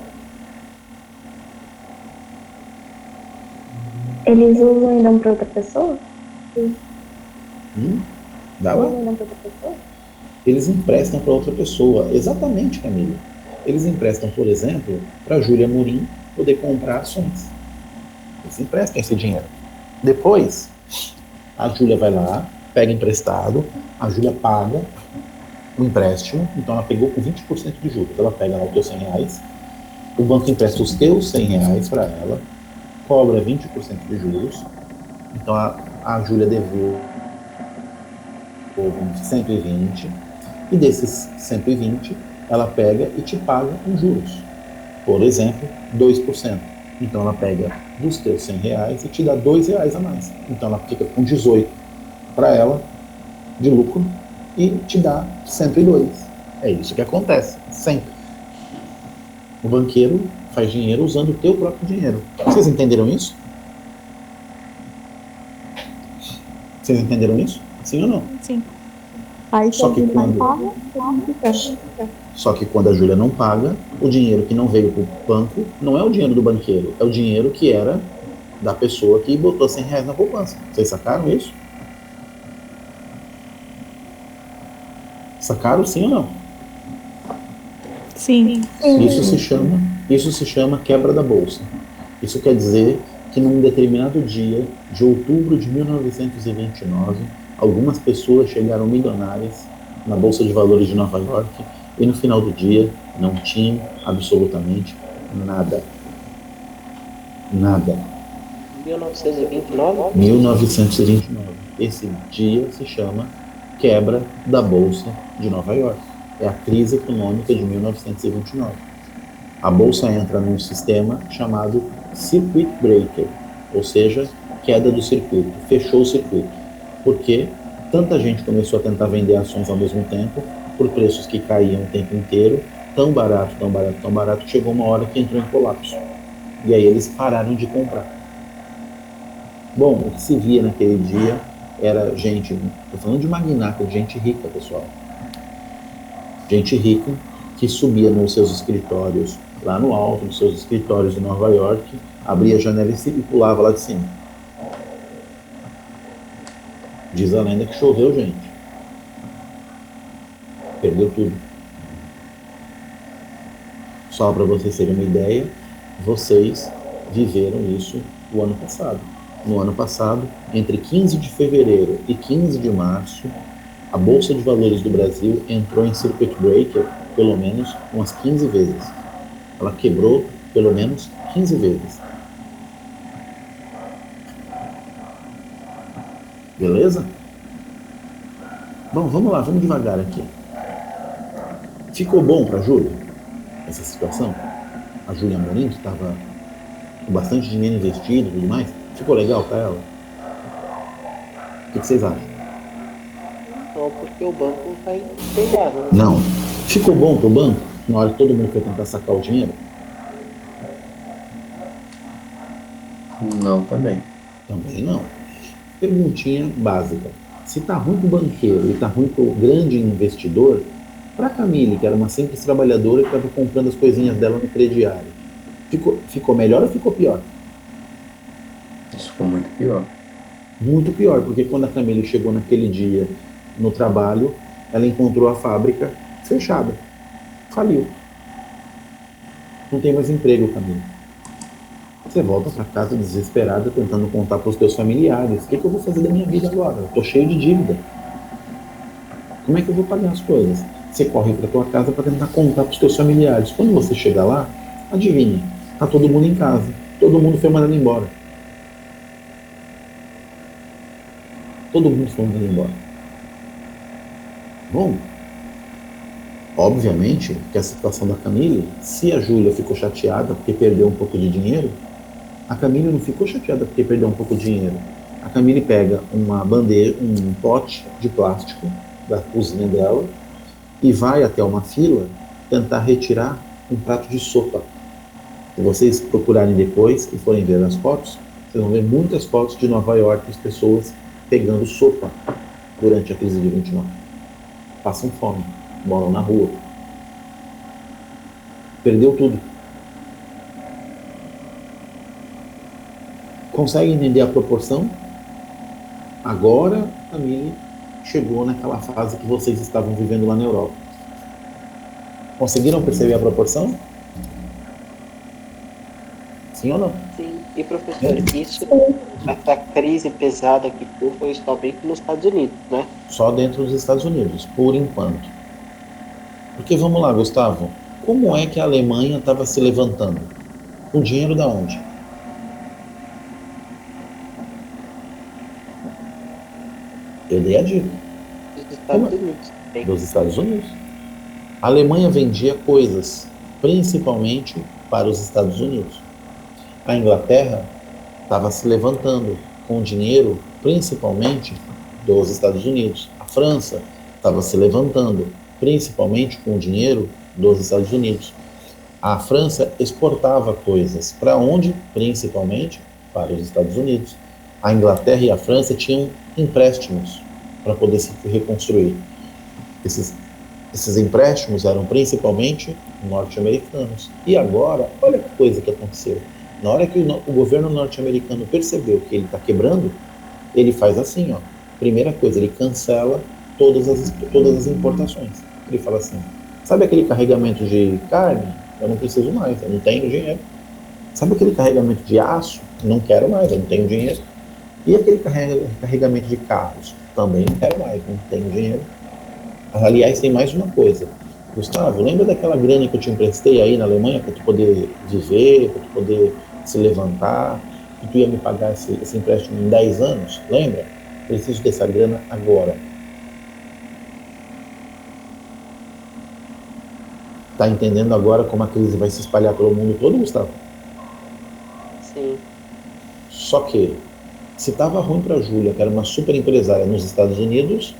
Eles usam e dão pra outra pessoa? Dá lá? Usam e dão pra outra pessoa? Eles emprestam para outra pessoa. Exatamente, Camila. Eles emprestam, por exemplo, para a Júlia Amorim poder comprar ações. Eles emprestam esse dinheiro. Depois, a Júlia vai lá, pega emprestado, a Júlia paga o empréstimo, então ela pegou com 20% de juros. Ela pega lá os teus R$100, o banco empresta os teus R$100 para ela, cobra 20% de juros, então a Júlia devolve 120, e desses 120 ela pega e te paga com juros. Por exemplo, 2%. Então ela pega dos teus R$100 e te dá R$2 a mais. Então ela fica com 18 para ela de lucro e te dá 102. É isso que acontece, sempre. O banqueiro faz dinheiro usando o teu próprio dinheiro. Vocês entenderam isso? Vocês entenderam isso? Sim ou não? Sim. Aí Só que quando... Só que quando a Júlia não paga, o dinheiro que não veio para o banco não é o dinheiro do banqueiro, é o dinheiro que era da pessoa que botou R$100 na poupança. Vocês sacaram isso? Sacaram sim ou não? Sim. Isso se chama quebra da bolsa. Isso quer dizer que num determinado dia de outubro de 1929, algumas pessoas chegaram milionárias na Bolsa de Valores de Nova York e no final do dia não tinham absolutamente nada. Nada. 1929? 1929. Esse dia se chama quebra da Bolsa de Nova York. É a crise econômica de 1929. A Bolsa entra num sistema chamado Circuit Breaker, ou seja, queda do circuito, fechou o circuito. Porque tanta gente começou a tentar vender ações ao mesmo tempo, por preços que caíam o tempo inteiro, tão barato, tão barato, tão barato, chegou uma hora que entrou em colapso. E aí eles pararam de comprar. Bom, o que se via naquele dia era gente, estou falando de magnata, de gente rica, pessoal. Gente rica que subia nos seus escritórios, lá no alto, nos seus escritórios de Nova York, abria a janela e pulava lá de cima. Diz a lenda que choveu gente. Perdeu tudo. Só para vocês terem uma ideia, vocês viveram isso o ano passado. No ano passado, entre 15 de fevereiro e 15 de março, a Bolsa de Valores do Brasil entrou em circuit breaker pelo menos umas 15 vezes. Ela quebrou pelo menos 15 vezes. Beleza? Bom, vamos lá, vamos devagar aqui. Ficou bom para a Júlia essa situação? A Júlia Amorim, que estava com bastante dinheiro investido e tudo mais, ficou legal para ela? O que vocês acham? Não, porque o banco vai pegar, né? Não. Ficou bom para o banco na hora que todo mundo foi tentar sacar o dinheiro? Não, também. Também não. Perguntinha básica. Se tá ruim para o banqueiro e tá ruim para o grande investidor, para a Camille, que era uma simples trabalhadora que estava comprando as coisinhas dela no crediário, ficou melhor ou ficou pior? Isso ficou muito pior. Muito pior, porque quando a Camille chegou naquele dia no trabalho, ela encontrou a fábrica fechada. Faliu. Não tem mais emprego, Camille. Você volta para casa desesperada, tentando contar para os teus familiares. O que eu vou fazer da minha vida agora? Eu tô cheio de dívida. Como é que eu vou pagar as coisas? Você corre para tua casa para tentar contar para os teus familiares. Quando você chega lá, adivinha, tá todo mundo em casa. Todo mundo foi mandado embora. Todo mundo foi mandado embora. Bom, obviamente que a situação da Camille, se a Júlia ficou chateada porque perdeu um pouco de dinheiro, a Camille não ficou chateada porque perdeu um pouco de dinheiro. A Camille pega uma bandeja, um pote de plástico da cozinha dela e vai até uma fila tentar retirar um prato de sopa. Se vocês procurarem depois e forem ver as fotos, vocês vão ver muitas fotos de Nova York, as pessoas pegando sopa durante a crise de 29. Passam fome, moram na rua. Perdeu tudo. Consegue entender a proporção? Agora a Camille chegou naquela fase que vocês estavam vivendo lá na Europa. Conseguiram perceber a proporção? Sim ou não? Sim. E professor, isso, essa crise pesada que foi somente nos Estados Unidos, né? Só dentro dos Estados Unidos, por enquanto. Porque vamos lá, Gustavo, como é que a Alemanha estava se levantando? Com dinheiro da onde? Eu dei a dica. Dos Estados Unidos. Dos Estados Unidos. A Alemanha vendia coisas, principalmente para os Estados Unidos. A Inglaterra estava se levantando com dinheiro, principalmente dos Estados Unidos. A França estava se levantando, principalmente com dinheiro dos Estados Unidos. A França exportava coisas para onde? Principalmente para os Estados Unidos. A Inglaterra e a França tinham empréstimos para poder se reconstruir. Esses empréstimos eram principalmente norte-americanos. E agora, olha que coisa que aconteceu. Na hora que o governo norte-americano percebeu que ele está quebrando, ele faz assim, ó. Primeira coisa, ele cancela todas as importações. Ele fala assim, sabe aquele carregamento de carne? Eu não preciso mais, eu não tenho dinheiro. Sabe aquele carregamento de aço? Não quero mais, eu não tenho dinheiro. E aquele carregamento de carros? Também não quero mais, não tenho dinheiro. Aliás, tem mais uma coisa. Gustavo, lembra daquela grana que eu te emprestei aí na Alemanha para tu poder viver, para tu poder se levantar, que tu ia me pagar esse empréstimo em 10 anos? Lembra? Preciso dessa grana agora. Tá entendendo agora como a crise vai se espalhar pelo mundo todo, Gustavo? Sim. Só que, se estava ruim para a Júlia, que era uma super empresária nos Estados Unidos,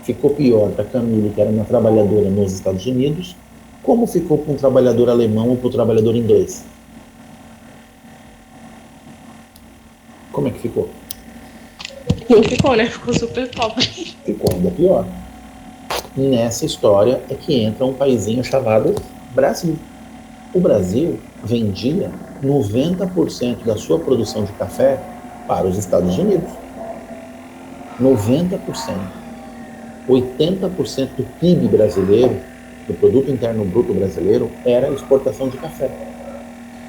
ficou pior para a Camille, que era uma trabalhadora nos Estados Unidos, como ficou para um trabalhador alemão ou para um trabalhador inglês? Como é que ficou? Não ficou, né? Ficou super pobre. Ficou ainda pior. Nessa história é que entra um paizinho chamado Brasil. O Brasil vendia 90% da sua produção de café para os Estados Unidos. 90%. 80% do PIB brasileiro, do Produto Interno Bruto brasileiro, era a exportação de café.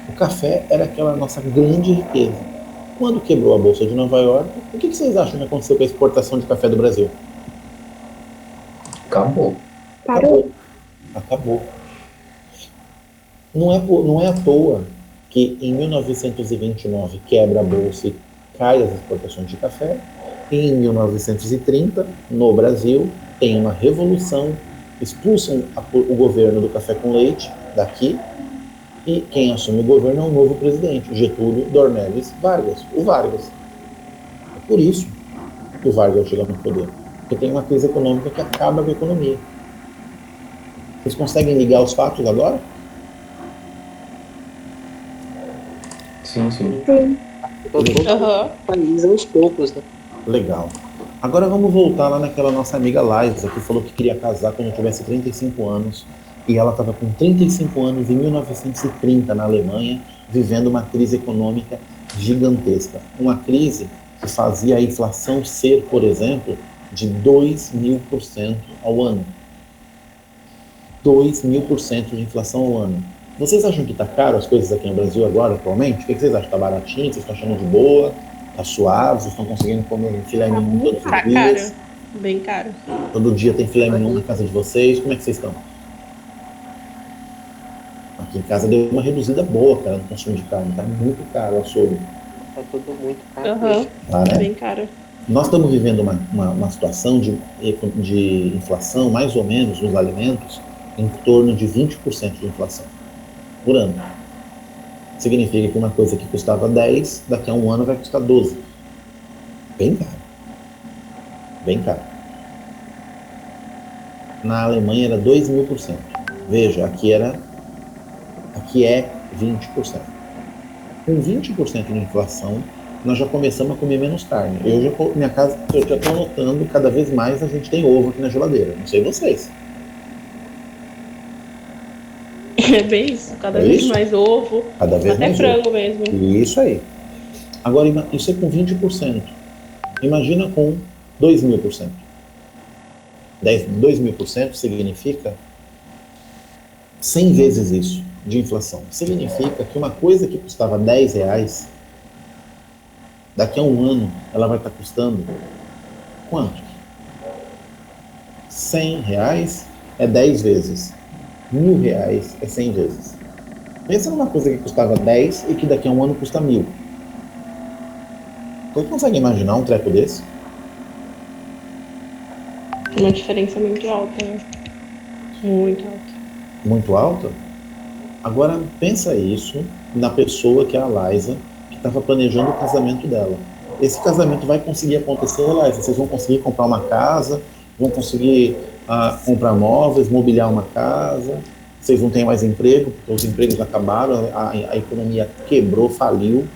O café era aquela nossa grande riqueza. Quando quebrou a Bolsa de Nova York, o que vocês acham que aconteceu com a exportação de café do Brasil? Acabou. Parou. Acabou. Não é à toa que em 1929 quebra a Bolsa e cai as exportações de café. E em 1930, no Brasil, tem uma revolução, expulsam o governo do café com leite daqui, e quem assume o governo é um novo presidente, Getúlio Dornelles Vargas, o Vargas. É por isso que o Vargas chega no poder, porque tem uma crise econômica que acaba com a economia. Vocês conseguem ligar os fatos agora? Sim, sim. Sim. Aham. País aos poucos, né? Legal. Agora vamos voltar lá naquela nossa amiga Liza, que falou que queria casar quando tivesse 35 anos. E ela estava com 35 anos em 1930 na Alemanha, vivendo uma crise econômica gigantesca. Uma crise que fazia a inflação ser, por exemplo, de 2.000% ao ano. 2.000% de inflação ao ano. Vocês acham que está caro as coisas aqui no Brasil agora, atualmente? O que vocês acham? Está baratinho? Vocês estão achando de boa? Tá suave? Vocês estão conseguindo comer filé mignon todos os Tá dias? caro. Bem caro. Todo dia tem filé mignon na casa de vocês? Como é que vocês estão? Aqui em casa deu uma reduzida boa, cara, no consumo de carne. Tá muito caro o açougue. Tá tudo muito caro. Aham. Tá, né? Bem caro. Nós estamos vivendo uma situação de inflação, mais ou menos, nos alimentos, em torno de 20% de inflação por ano. Significa que uma coisa que custava 10, daqui a um ano vai custar 12. Bem caro. Bem caro. Na Alemanha era 2.000%. Veja, aqui é 20%. Com 20% de inflação, nós já começamos a comer menos carne. Minha casa, eu já estou notando cada vez mais a gente tem ovo aqui na geladeira. Não sei vocês. É bem isso, cada É vez isso? mais ovo, Cada vez até mais frango ovo. mesmo. Isso aí. Agora, isso é com 20%. Imagina com 2.000%. 2.000% significa 100 vezes isso de inflação. Significa que uma coisa que custava R$10, daqui a um ano ela vai estar custando quanto? R$100 é 10 vezes. R$1.000 é 100 vezes. Pensa numa coisa que custava 10 e que daqui a um ano custa 1.000. Você consegue imaginar um treco desse? Uma diferença muito alta, né? Muito alta. Muito alta? Agora, pensa isso na pessoa que é a Liza, que estava planejando o casamento dela. Esse casamento vai conseguir acontecer, Liza. Vocês vão conseguir comprar uma casa, vão conseguir comprar móveis, mobiliar uma casa. Vocês não têm mais emprego, porque os empregos acabaram, a economia quebrou, faliu.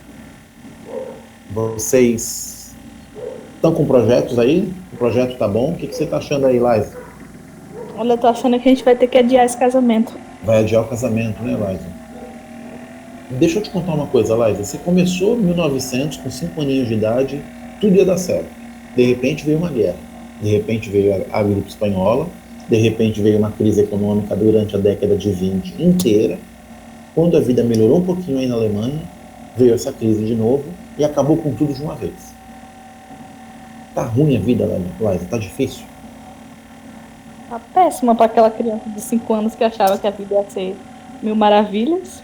Vocês estão com projetos aí? O projeto tá bom? O que você está achando aí, Liza? Olha, eu tô achando que a gente vai ter que adiar esse casamento. Vai adiar o casamento, né, Liza? Deixa eu te contar uma coisa, Liza. Você começou em 1900, com 5 aninhos de idade, tudo ia dar certo. De repente veio uma guerra. De repente veio a gripe espanhola. De repente veio uma crise econômica durante a década de 20 inteira. Quando a vida melhorou um pouquinho aí na Alemanha, veio essa crise de novo e acabou com tudo de uma vez. Tá ruim a vida, Liza? Tá difícil? Tá péssima para aquela criança de 5 anos que achava que a vida ia ser mil maravilhas.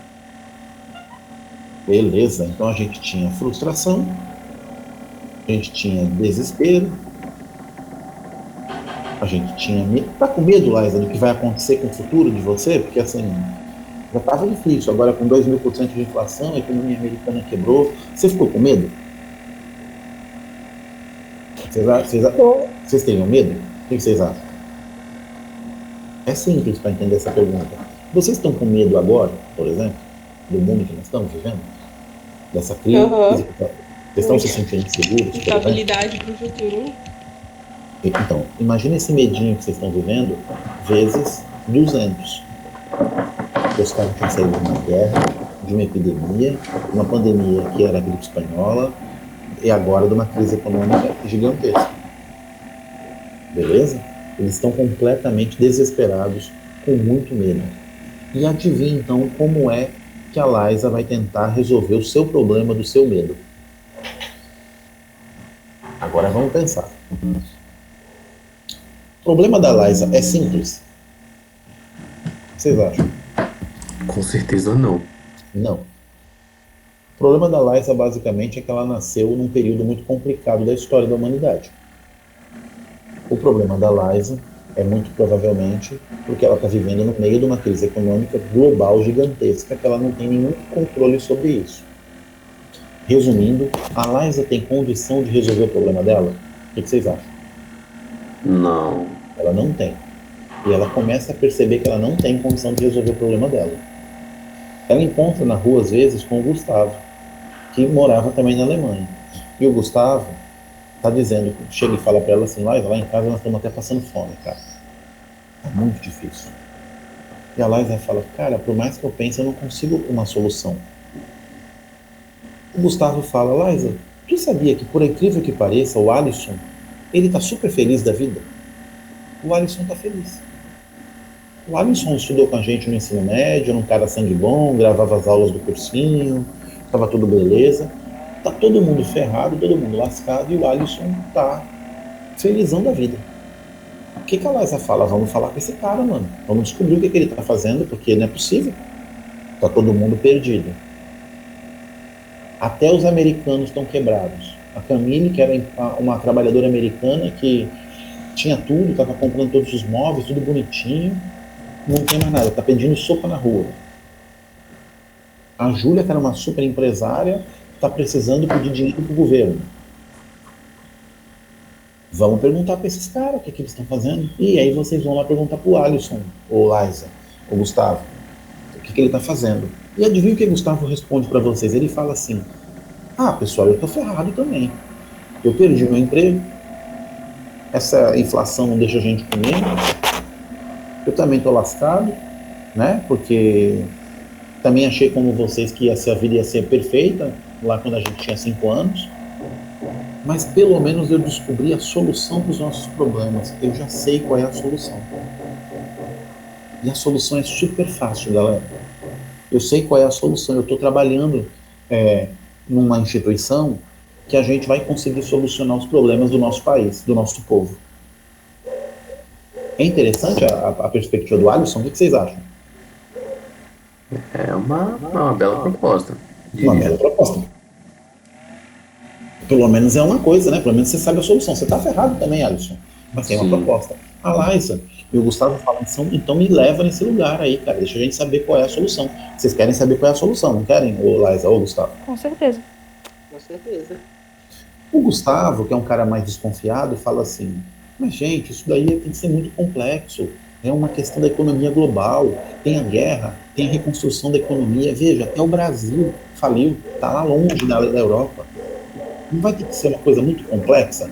Beleza, então a gente tinha frustração, a gente tinha desespero, a gente tinha medo. Tá com medo, Liza, do que vai acontecer com o futuro de você? Porque assim, já estava difícil, agora com 2.000% de inflação, a economia americana quebrou. Você ficou com medo? Vocês teriam medo? O que vocês acham? É simples para entender essa pergunta. Vocês estão com medo agora, por exemplo, do mundo que nós estamos vivendo? Dessa crise? Vocês estão se sentindo seguros? Estabilidade para o futuro. Então, imagine esse medinho que vocês estão vivendo vezes 200. Os caras tinham saído de uma guerra, de uma epidemia, uma pandemia que era a gripe espanhola, e agora de uma crise econômica gigantesca. Beleza? Eles estão completamente desesperados, com muito medo. E adivinha, então, como é que a Liza vai tentar resolver o seu problema do seu medo. Agora vamos pensar. O problema da Liza é simples? O que vocês acham? Com certeza não. Não. O problema da Liza, basicamente, é que ela nasceu num período muito complicado da história da humanidade. O problema da Liza é muito provavelmente porque ela está vivendo no meio de uma crise econômica global gigantesca que ela não tem nenhum controle sobre isso. Resumindo, a Liza tem condição de resolver o problema dela? O que vocês acham? Não. Ela não tem. E ela começa a perceber que ela não tem condição de resolver o problema dela. Ela encontra na rua, às vezes, com o Gustavo, que morava também na Alemanha. E o Gustavo tá dizendo, chega e fala para ela assim, Liza, lá em casa nós estamos até passando fome, cara. É muito difícil. E a Liza fala, cara, por mais que eu pense, eu não consigo uma solução. O Gustavo fala, Liza, tu sabia que, por incrível que pareça, o Alisson, ele tá super feliz da vida? O Alisson tá feliz. O Alisson estudou com a gente no ensino médio, era um cara sangue bom, gravava as aulas do cursinho, tava tudo beleza. Tá todo mundo ferrado, todo mundo lascado, e o Alisson tá felizão da vida. O que a Liza fala? Vamos falar com esse cara, mano. Vamos descobrir o que ele tá fazendo, porque não é possível. Tá todo mundo perdido. Até os americanos estão quebrados. A Camille, que era uma trabalhadora americana que tinha tudo, estava comprando todos os móveis, tudo bonitinho, não tem mais nada, está pedindo sopa na rua. A Júlia, que era uma super empresária, está precisando pedir dinheiro para o governo. Vamos perguntar para esses caras o que eles estão fazendo. E aí vocês vão lá perguntar para o Alisson, ou Liza, ou Gustavo, o que ele está fazendo. E adivinha o que o Gustavo responde para vocês? Ele fala assim: ah, pessoal, eu estou ferrado também. Eu perdi meu emprego, essa inflação não deixa a gente comer, eu também estou lascado, né? Porque também achei como vocês que a vida ia ser perfeita, lá quando a gente tinha 5 anos. Mas pelo menos eu descobri a solução para os nossos problemas. Eu já sei qual é a solução. E a solução é super fácil, galera. Eu sei qual é a solução. Eu estou trabalhando numa instituição que a gente vai conseguir solucionar os problemas do nosso país, do nosso povo. É interessante a perspectiva do Alisson? O que vocês acham? É uma bela proposta. Uma bela proposta. Pelo menos é uma coisa, né? Pelo menos você sabe a solução. Você tá ferrado também, Alisson. Mas tem uma proposta. A Liza e o Gustavo falam, então me leva nesse lugar aí, cara. Deixa a gente saber qual é a solução. Vocês querem saber qual é a solução, não querem, ô Liza ou Gustavo? Com certeza. Com certeza. O Gustavo, que é um cara mais desconfiado, fala assim: mas gente, isso daí tem que ser muito complexo. É uma questão da economia global. Tem a guerra, tem a reconstrução da economia. Veja, até o Brasil faliu, tá lá longe da Europa. Não vai ter que ser uma coisa muito complexa?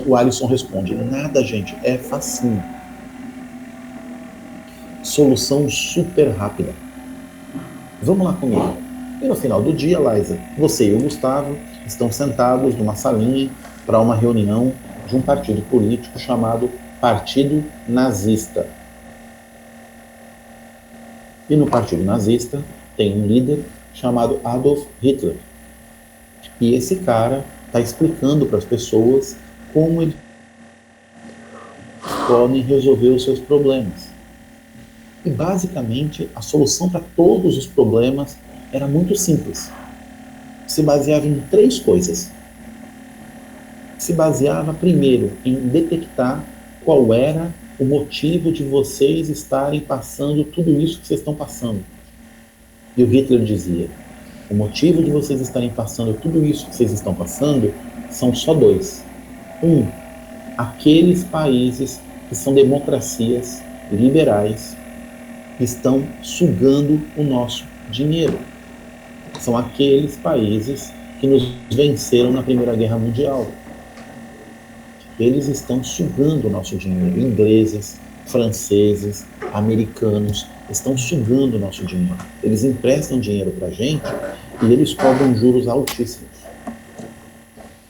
O Alisson responde: nada, gente, é facinho. Solução super rápida. Vamos lá comigo. E no final do dia, Liza, você e o Gustavo estão sentados numa salinha para uma reunião de um partido político chamado Partido Nazista. E no Partido Nazista tem um líder chamado Adolf Hitler. E esse cara está explicando para as pessoas como eles podem resolver os seus problemas. E basicamente a solução para todos os problemas era muito simples. Se baseava em 3 coisas. Se baseava primeiro em detectar qual era o motivo de vocês estarem passando tudo isso que vocês estão passando. E o Hitler dizia: o motivo de vocês estarem passando tudo isso que vocês estão passando são só 2. Aqueles países que são democracias liberais estão sugando o nosso dinheiro. São aqueles países que nos venceram na Primeira Guerra Mundial. Eles estão sugando o nosso dinheiro. Ingleses, franceses, americanos estão sugando o nosso dinheiro. Eles emprestam dinheiro para a gente e eles cobram juros altíssimos.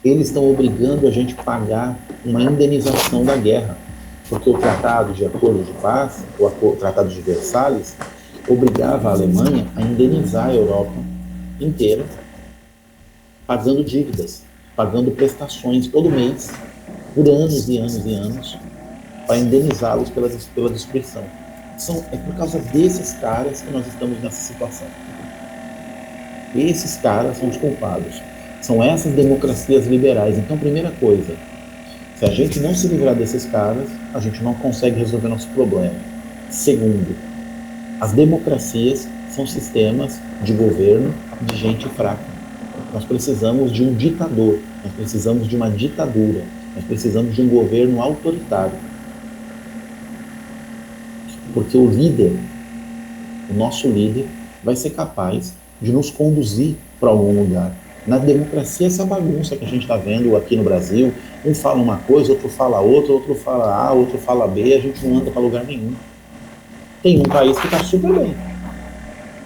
Eles estão obrigando a gente a pagar uma indenização da guerra, porque o Tratado de Acordo de Paz, o Tratado de Versalhes, obrigava a Alemanha a indenizar a Europa inteira, pagando dívidas, pagando prestações todo mês, por anos e anos e anos, para indenizá-los pela destruição. É por causa desses caras que nós estamos nessa situação. Esses caras são os culpados. São essas democracias liberais. Então, primeira coisa, se a gente não se livrar desses caras, a gente não consegue resolver nosso problema. Segundo, as democracias são sistemas de governo de gente fraca. Nós precisamos de um ditador, nós precisamos de uma ditadura, nós precisamos de um governo autoritário. Porque o líder, o nosso líder, vai ser capaz de nos conduzir para algum lugar. Na democracia, essa bagunça que a gente está vendo aqui no Brasil, um fala uma coisa, outro fala outra, outro fala A, outro fala B, a gente não anda para lugar nenhum. Tem um país que está super bem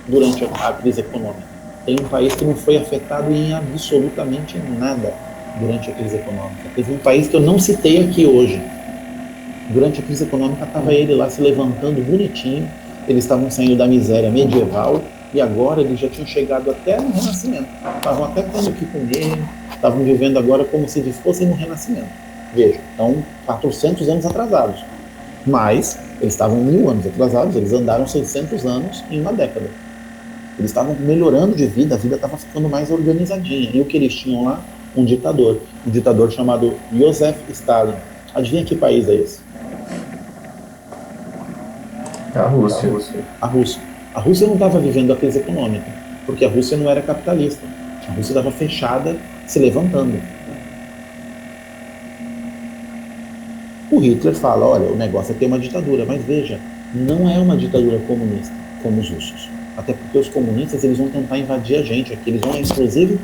durante a crise econômica. Tem um país que não foi afetado em absolutamente nada durante a crise econômica. Teve um país que eu não citei aqui hoje. Durante a crise econômica estava ele lá se levantando bonitinho, eles estavam saindo da miséria medieval e agora eles já tinham chegado até no Renascimento. Estavam até tendo o que comer, estavam vivendo agora como se fossem no Renascimento. Veja, estão 400 anos atrasados. Mas eles estavam 1000 anos atrasados, eles andaram 600 anos em uma década. Eles estavam melhorando de vida, a vida estava ficando mais organizadinha. E o que eles tinham lá? um ditador chamado Joseph Stalin. Adivinha que país é esse? A Rússia. A Rússia. A Rússia não estava vivendo a crise econômica, porque a Rússia não era capitalista. A Rússia estava fechada, se levantando. O Hitler fala, olha, o negócio é ter uma ditadura, mas veja, não é uma ditadura comunista, como os russos. Até porque os comunistas, eles vão tentar invadir a gente aqui. Eles vão, inclusive,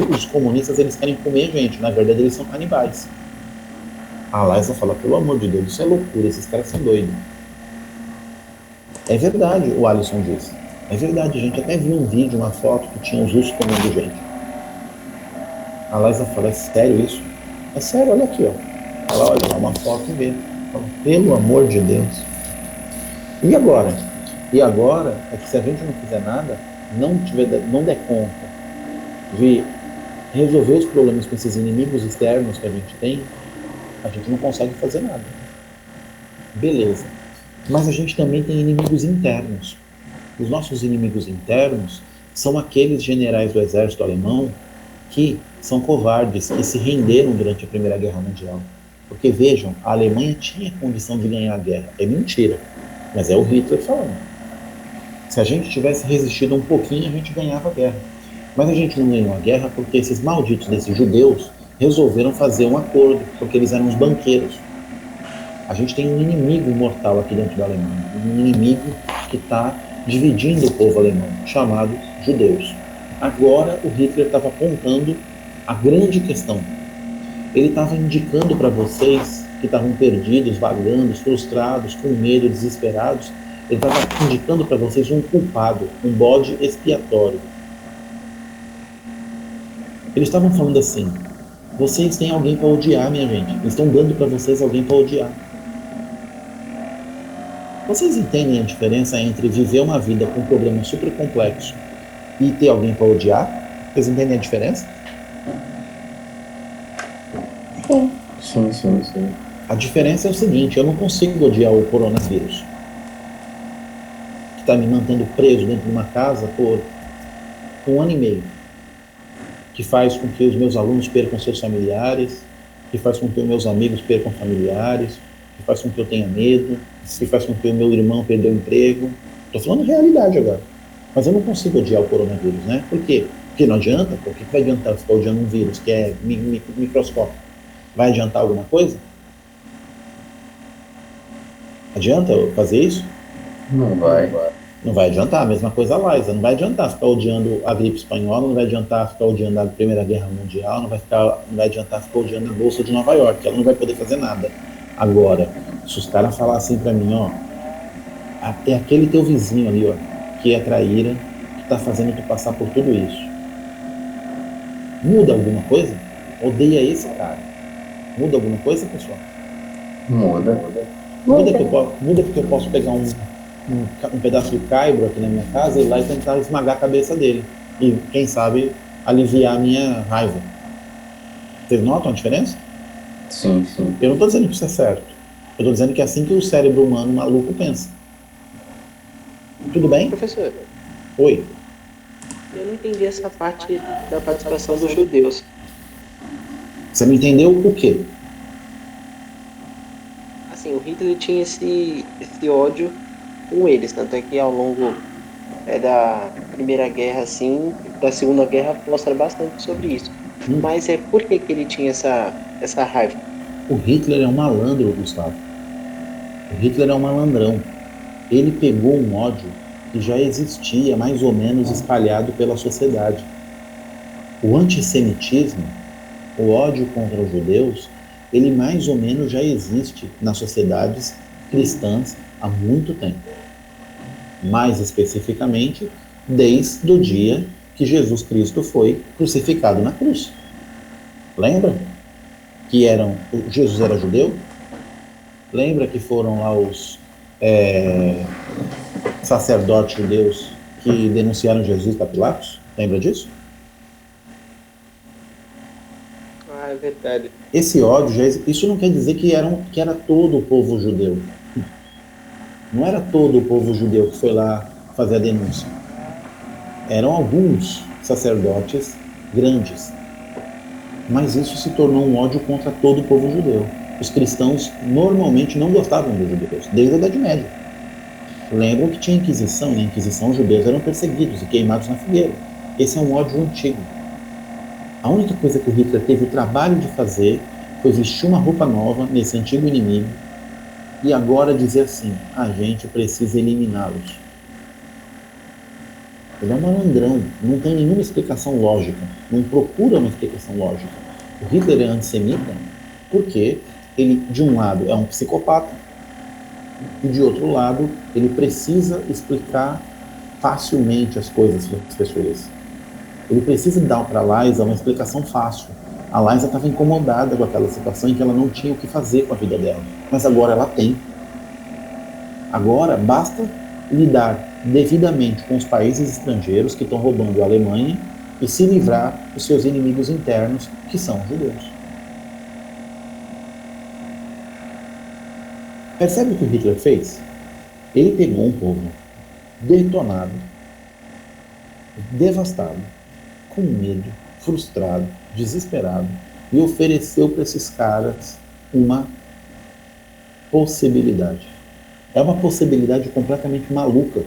os comunistas, eles querem comer a gente. Na verdade, eles são canibais. A Liza fala, pelo amor de Deus, isso é loucura, esses caras são doidos. É verdade, o Alisson disse. É verdade, a gente até viu um vídeo, uma foto que tinha os russos comendo gente. A Liza fala, é sério isso? É sério, olha aqui, ó. Ela olha lá uma foto e vê. Fala, pelo amor de Deus. E agora? E agora é que se a gente não fizer nada, não der conta de resolver os problemas com esses inimigos externos que a gente tem, a gente não consegue fazer nada. Beleza. Mas a gente também tem inimigos internos. Os nossos inimigos internos são aqueles generais do exército alemão que são covardes, que se renderam durante a Primeira Guerra Mundial. Porque, vejam, a Alemanha tinha condição de ganhar a guerra. É mentira, mas é o Hitler falando. Se a gente tivesse resistido um pouquinho, a gente ganhava a guerra. Mas a gente não ganhou a guerra porque esses malditos desses judeus resolveram fazer um acordo, porque eles eram os banqueiros. A gente tem um inimigo mortal aqui dentro da Alemanha, um inimigo que está dividindo o povo alemão, chamado judeus. Agora o Hitler estava apontando a grande questão. Ele estava indicando para vocês que estavam perdidos, vagando, frustrados, com medo, desesperados, ele estava indicando para vocês um culpado, um bode expiatório. Eles estavam falando assim, vocês têm alguém para odiar, minha gente. Eles estão dando para vocês alguém para odiar. Vocês entendem a diferença entre viver uma vida com um problema super complexo e ter alguém para odiar? Vocês entendem a diferença? Sim. Sim. A diferença é o seguinte, eu não consigo odiar o coronavírus, que está me mantendo preso dentro de uma casa por 1 ano e meio, que faz com que os meus alunos percam seus familiares, que faz com que os meus amigos percam familiares, que faz com que eu tenha medo, que faz com que o meu irmão perca o emprego. Estou falando realidade agora. Mas eu não consigo odiar o coronavírus, né? Por quê? Porque não adianta, pô. O que vai adiantar ficar odiando um vírus que é microscópico? Vai adiantar alguma coisa? Adianta eu fazer isso? Não vai. Não vai adiantar, a mesma coisa a Liza. Não vai adiantar ficar odiando a gripe espanhola, não vai adiantar ficar odiando a Primeira Guerra Mundial, não vai adiantar ficar odiando a Bolsa de Nova York, ela não vai poder fazer nada. Agora, se os caras falar assim pra mim, ó, é aquele teu vizinho ali, ó, que é traíra, que tá fazendo tu passar por tudo isso. Muda alguma coisa? Odeia esse cara. Muda alguma coisa, pessoal? Muda. Muda porque eu posso pegar um pedaço de caibro aqui na minha casa e ir lá e tentar esmagar a cabeça dele. E, quem sabe, aliviar a minha raiva. Vocês notam a diferença? Sim. Eu não estou dizendo que isso é certo. Eu estou dizendo que é assim que o cérebro humano maluco pensa. Tudo bem? Professor, Oi. eu não entendi essa parte da participação dos judeus. Você não entendeu o quê? Assim, o Hitler tinha esse ódio com eles, tanto é que ao longo da Primeira Guerra, assim, da Segunda Guerra, mostra bastante sobre isso. Mas por que ele tinha essa raiva? O Hitler é um malandro, Gustavo. O Hitler é um malandrão. Ele pegou um ódio que já existia mais ou menos espalhado pela sociedade. O antissemitismo, o ódio contra os judeus, ele mais ou menos já existe nas sociedades cristãs há muito tempo. Mais especificamente, desde o dia que Jesus Cristo foi crucificado na cruz. Lembra? Jesus era judeu? Lembra que foram lá os sacerdotes judeus que denunciaram Jesus para Pilatos? Lembra disso? Ah, é verdade. Esse ódio, isso não quer dizer que era todo o povo judeu. Não era todo o povo judeu que foi lá fazer a denúncia. Eram alguns sacerdotes grandes. Mas isso se tornou um ódio contra todo o povo judeu. Os cristãos normalmente não gostavam dos judeus, desde a Idade Média. Lembram que tinha Inquisição, na Inquisição os judeus eram perseguidos e queimados na fogueira. Esse é um ódio antigo. A única coisa que o Hitler teve o trabalho de fazer foi vestir uma roupa nova nesse antigo inimigo e agora dizer assim, a gente precisa eliminá-los. Ele é um malandrão, não tem nenhuma explicação lógica, não procura uma explicação lógica. O Hitler é antissemita porque ele, de um lado, é um psicopata e, de outro lado, ele precisa explicar facilmente as coisas para as pessoas. Ele precisa dar para a Liza uma explicação fácil. A Liza estava incomodada com aquela situação em que ela não tinha o que fazer com a vida dela. Mas agora ela tem. Agora basta lidar devidamente com os países estrangeiros que estão roubando a Alemanha e se livrar dos seus inimigos internos, que são os judeus. Percebe o que o Hitler fez? Ele pegou um povo detonado, devastado, com medo, frustrado, desesperado, e ofereceu para esses caras uma possibilidade. É uma possibilidade completamente maluca.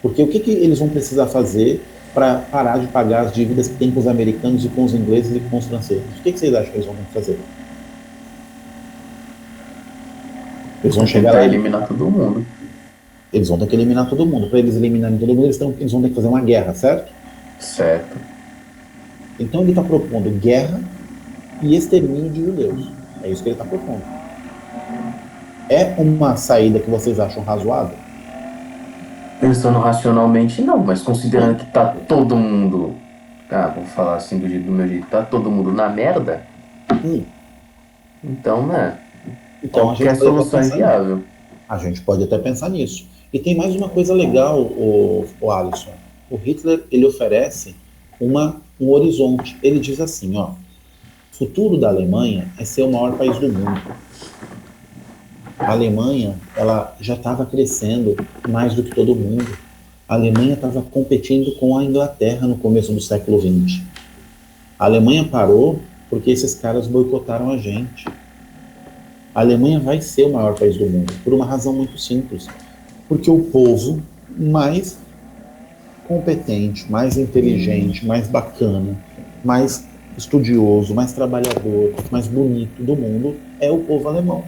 Porque o que eles vão precisar fazer para parar de pagar as dívidas que tem com os americanos e com os ingleses e com os franceses? O que vocês acham que eles vão ter que fazer? Eles vão chegar lá e eliminar todo mundo. Eles vão ter que eliminar todo mundo. Para eles eliminarem todo mundo, eles vão ter que fazer uma guerra, certo? Certo. Então ele está propondo guerra e extermínio de judeus. É isso que ele está propondo. É uma saída que vocês acham razoável? Pensando racionalmente, não, mas considerando que tá todo mundo, vou falar assim do meu jeito, tá todo mundo na merda, então, né, então, qualquer solução é viável. A gente pode até pensar nisso. E tem mais uma coisa legal, o Alisson. O Hitler, ele oferece um horizonte. Ele diz assim, ó, o futuro da Alemanha é ser o maior país do mundo. A Alemanha, ela já estava crescendo mais do que todo mundo. A Alemanha estava competindo com a Inglaterra no começo do século XX. A Alemanha parou porque esses caras boicotaram a gente. A Alemanha vai ser o maior país do mundo, por uma razão muito simples. Porque o povo mais competente, mais inteligente, mais bacana, mais estudioso, mais trabalhador, mais bonito do mundo é o povo alemão.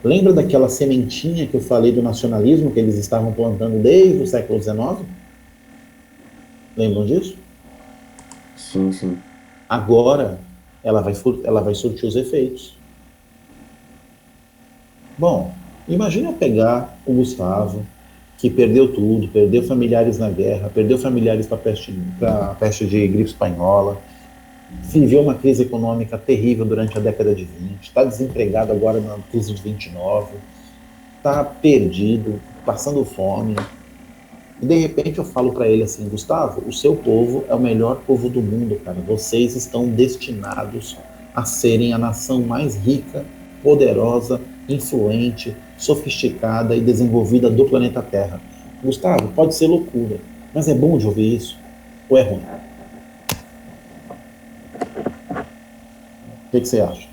Lembra daquela sementinha que eu falei do nacionalismo que eles estavam plantando desde o século XIX? Lembram disso? Sim, sim. Agora ela vai surtir os efeitos. Bom, imagina eu pegar o Gustavo, que perdeu tudo, perdeu familiares na guerra, perdeu familiares para a peste de gripe espanhola, viveu uma crise econômica terrível durante a década de 20, está desempregado agora na crise de 29, está perdido, passando fome. E de repente eu falo para ele assim, Gustavo, o seu povo é o melhor povo do mundo, cara. Vocês estão destinados a serem a nação mais rica, poderosa, influente, sofisticada e desenvolvida do planeta Terra. Gustavo, pode ser loucura, mas é bom de ouvir isso? Ou é ruim? O que você acha?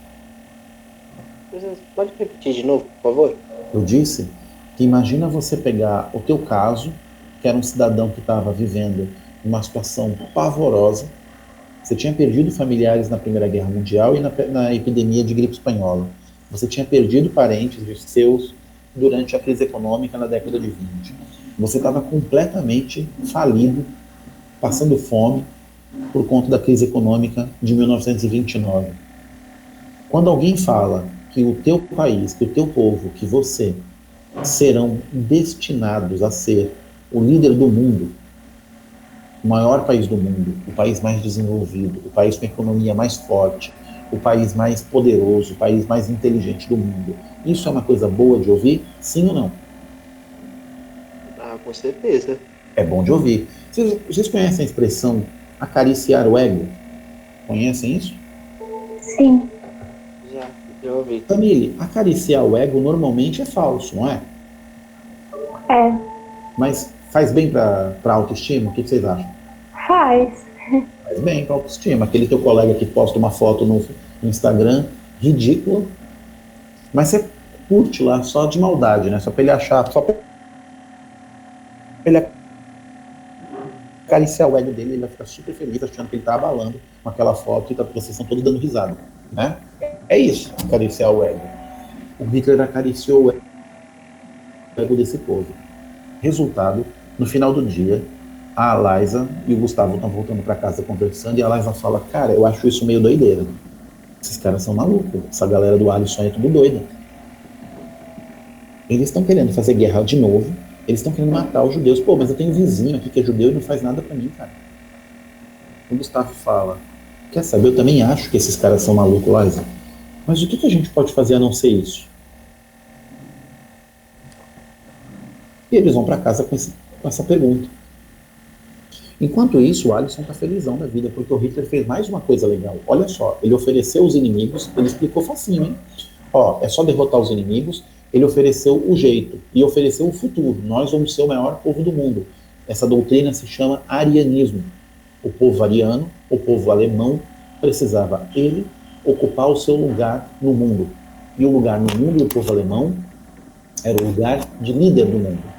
Pode repetir de novo, por favor? Eu disse que imagina você pegar o teu caso, que era um cidadão que estava vivendo uma situação pavorosa. Você tinha perdido familiares na Primeira Guerra Mundial e na epidemia de gripe espanhola. Você tinha perdido parentes seus durante a crise econômica na década de 20. Você estava completamente falido, passando fome por conta da crise econômica de 1929. Quando alguém fala que o teu país, que o teu povo, que você serão destinados a ser o líder do mundo, o maior país do mundo, o país mais desenvolvido, o país com a economia mais forte, o país mais poderoso, o país mais inteligente do mundo. Isso é uma coisa boa de ouvir? Sim ou não? Ah, com certeza. É bom de ouvir. Vocês conhecem a expressão acariciar o ego? Conhecem isso? Sim. Já ouvi. Camille, acariciar o ego normalmente é falso, não é? É. Mas faz bem para a autoestima? O que vocês acham? Faz. Faz bem pra autoestima. Aquele teu colega que posta uma foto no Instagram, ridícula, mas você curte lá só de maldade, né? Só pra ele achar, só pra ele acariciar o ego dele, ele vai ficar super feliz achando que ele tá abalando com aquela foto e vocês estão todos dando risada, né? É isso, acariciar o ego. O Hitler acariciou o ego desse povo. Resultado, no final do dia, a Liza e o Gustavo estão voltando para casa conversando e a Liza fala, cara, eu acho isso meio doideira. Esses caras são malucos, essa galera do Alisson é tudo doida. Eles estão querendo fazer guerra de novo, eles estão querendo matar os judeus. Pô, mas eu tenho um vizinho aqui que é judeu e não faz nada pra mim, cara. O Gustavo fala, quer saber, eu também acho que esses caras são malucos, Liza. Mas o que a gente pode fazer a não ser isso? E eles vão pra casa com essa pergunta. Enquanto isso, o Alisson tá felizão da vida, porque o Hitler fez mais uma coisa legal. Olha só, ele ofereceu os inimigos, ele explicou facinho, hein? Ó, é só derrotar os inimigos. Ele ofereceu o jeito e ofereceu o futuro. Nós vamos ser o maior povo do mundo. Essa doutrina se chama arianismo. O povo ariano, o povo alemão, precisava ele ocupar o seu lugar no mundo. E o lugar no mundo do povo alemão era o lugar de líder do mundo.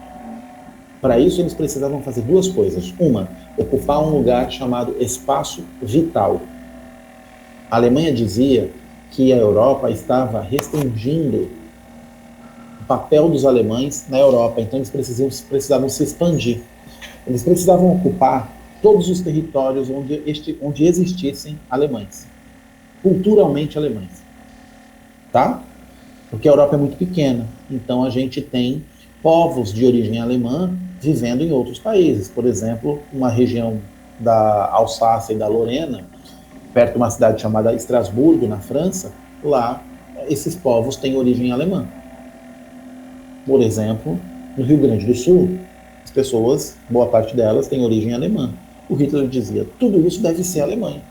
Para isso, eles precisavam fazer duas coisas. Uma, ocupar um lugar chamado espaço vital. A Alemanha dizia que a Europa estava restringindo o papel dos alemães na Europa, então eles precisavam se expandir. Eles precisavam ocupar todos os territórios onde existissem alemães, culturalmente alemães, tá? Porque a Europa é muito pequena, então a gente tem povos de origem alemã vivendo em outros países. Por exemplo, uma região da Alsácia e da Lorena, perto de uma cidade chamada Estrasburgo, na França, lá esses povos têm origem alemã. Por exemplo, no Rio Grande do Sul, as pessoas, boa parte delas, têm origem alemã. O Hitler dizia, tudo isso deve ser Alemanha.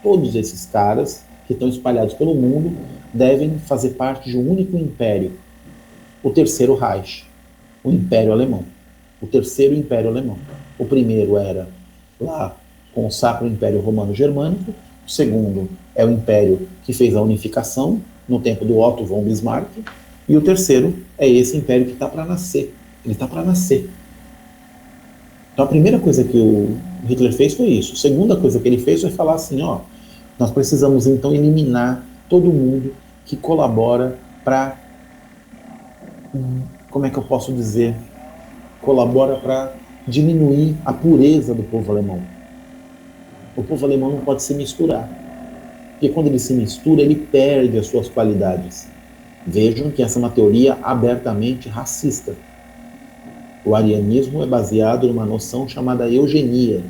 Todos esses caras que estão espalhados pelo mundo devem fazer parte de um único império, o Terceiro Reich, o Império Alemão, o Terceiro Império Alemão. O primeiro era lá com o Sacro Império Romano Germânico, o segundo é o império que fez a unificação no tempo do Otto von Bismarck, e o terceiro é esse império que está para nascer. Ele está para nascer. Então a primeira coisa que o Hitler fez foi isso. A segunda coisa que ele fez foi falar assim, ó, nós precisamos então eliminar todo mundo que colabora para, como é que eu posso dizer, colabora para diminuir a pureza do povo alemão. O povo alemão não pode se misturar, porque quando ele se mistura, ele perde as suas qualidades. Vejam que essa é uma teoria abertamente racista. O arianismo é baseado numa noção chamada eugenia.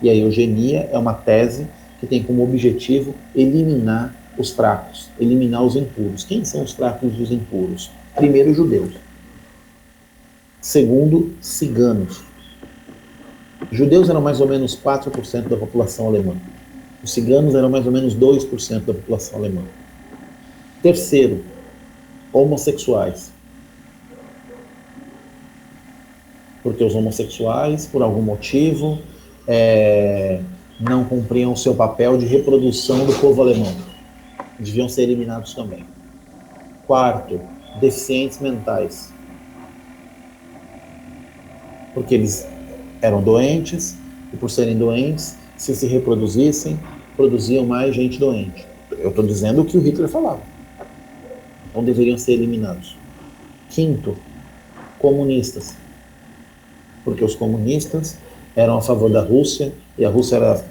E a eugenia é uma tese que tem como objetivo eliminar os fracos, eliminar os impuros. Quem são os fracos e os impuros? Primeiro, judeus. Segundo, ciganos. Os judeus eram mais ou menos 4% da população alemã. Os ciganos eram mais ou menos 2% da população alemã. Terceiro, homossexuais. Porque os homossexuais, por algum motivo, não cumpriam o seu papel de reprodução do povo alemão. Deviam ser eliminados também. Quarto, deficientes mentais. Porque eles eram doentes, e por serem doentes, se reproduzissem, produziam mais gente doente. Eu estou dizendo o que o Hitler falava. Então deveriam ser eliminados. Quinto, comunistas. Porque os comunistas eram a favor da Rússia, e a Rússia era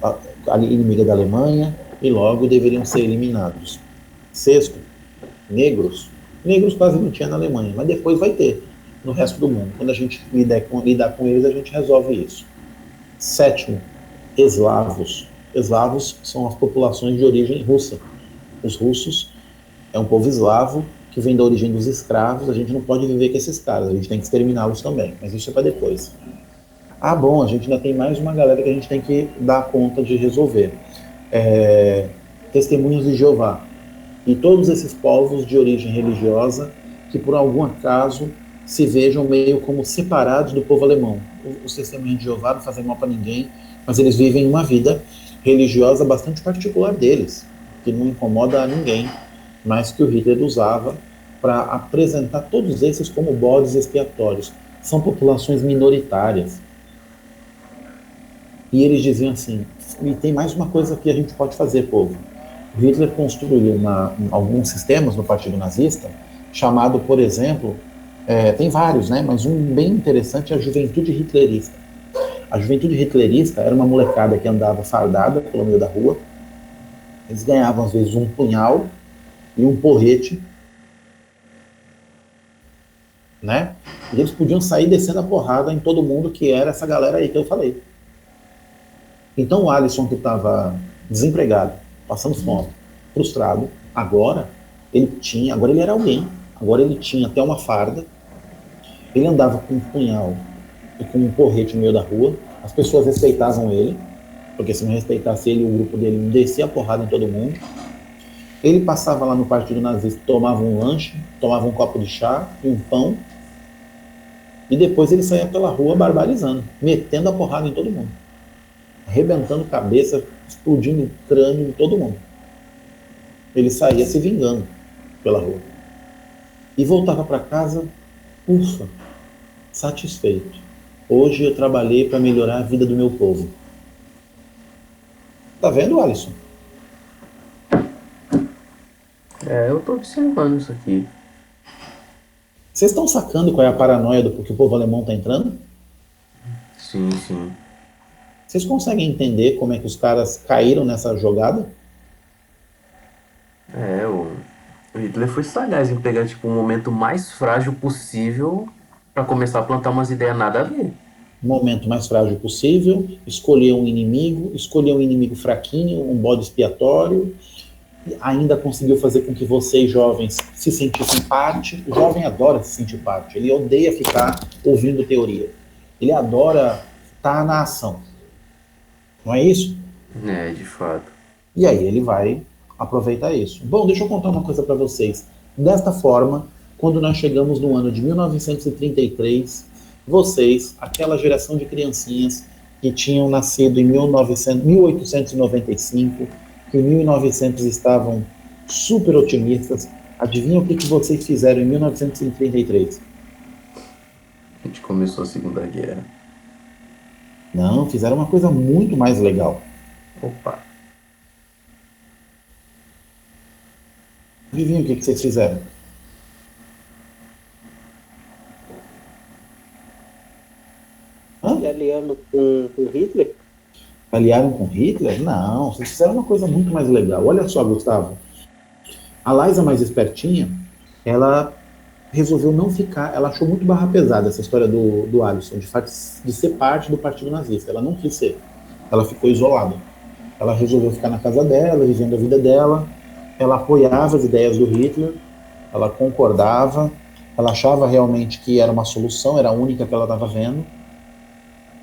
a inimiga da Alemanha, e logo deveriam ser eliminados. Sexto, negros. Negros quase não tinha na Alemanha, mas depois vai ter no resto do mundo. Quando a gente lidar com eles, a gente resolve isso. Sétimo, eslavos. Eslavos são as populações de origem russa. Os russos é um povo eslavo que vem da origem dos escravos. A gente não pode viver com esses caras, a gente tem que exterminá-los também, mas isso é para depois. Ah, bom, a gente ainda tem mais uma galera que a gente tem que dar conta de resolver. Testemunhas de Jeová. E todos esses povos de origem religiosa que, por algum acaso, se vejam meio como separados do povo alemão. Os testemunhos de Jeová não fazem mal para ninguém, mas eles vivem uma vida religiosa bastante particular deles, que não incomoda a ninguém, mas que o Hitler usava para apresentar todos esses como bodes expiatórios. São populações minoritárias. E eles diziam assim, e tem mais uma coisa que a gente pode fazer, povo. Hitler construiu alguns sistemas no Partido Nazista, chamado, por exemplo, tem vários, né? Mas um bem interessante é a Juventude Hitlerista. A Juventude Hitlerista era uma molecada que andava fardada pelo meio da rua. Eles ganhavam, às vezes, um punhal e um porrete, né? E eles podiam sair descendo a porrada em todo mundo, que era essa galera aí que eu falei. Então o Alisson, que estava desempregado, passando fome, frustrado, agora ele era alguém. Agora ele tinha até uma farda, ele andava com um punhal e com um porrete no meio da rua, as pessoas respeitavam ele, porque se não respeitasse ele, o grupo dele descia a porrada em todo mundo. Ele passava lá no Partido Nazista, tomava um lanche, tomava um copo de chá e um pão, e depois ele saía pela rua barbarizando, metendo a porrada em todo mundo, arrebentando cabeça, explodindo o crânio de todo mundo. Ele saía se vingando pela rua. E voltava para casa, ufa, satisfeito. Hoje eu trabalhei para melhorar a vida do meu povo. Tá vendo, Alisson? Eu tô observando isso aqui. Vocês estão sacando qual é a paranoia do que o povo alemão está entrando? Sim, sim. Vocês conseguem entender como é que os caras caíram nessa jogada? O Hitler foi sagaz em pegar tipo, um momento mais frágil possível para começar a plantar umas ideias nada a ver. Momento mais frágil possível, escolher um inimigo fraquinho, um bode expiatório, e ainda conseguiu fazer com que vocês, jovens, se sentissem parte. O jovem adora se sentir parte, ele odeia ficar ouvindo teoria. Ele adora estar na ação. Não é isso? De fato. E aí ele vai aproveitar isso. Bom, deixa eu contar uma coisa para vocês. Desta forma, quando nós chegamos no ano de 1933, vocês, aquela geração de criancinhas que tinham nascido em 1895, que em 1900 estavam super otimistas, adivinha o que vocês fizeram em 1933? A gente começou a Segunda Guerra. Não, fizeram uma coisa muito mais legal. Opa. Adivinha o que vocês fizeram? Se aliando com Hitler? Aliaram com Hitler? Não, vocês fizeram uma coisa muito mais legal. Olha só, Gustavo. A Liza, mais espertinha, ela resolveu não ficar, ela achou muito barra pesada essa história do Alisson, de ser parte do Partido Nazista. Ela não quis ser. Ela ficou isolada. Ela resolveu ficar na casa dela, vivendo a vida dela. Ela apoiava as ideias do Hitler, ela concordava, ela achava realmente que era uma solução, era a única que ela estava vendo,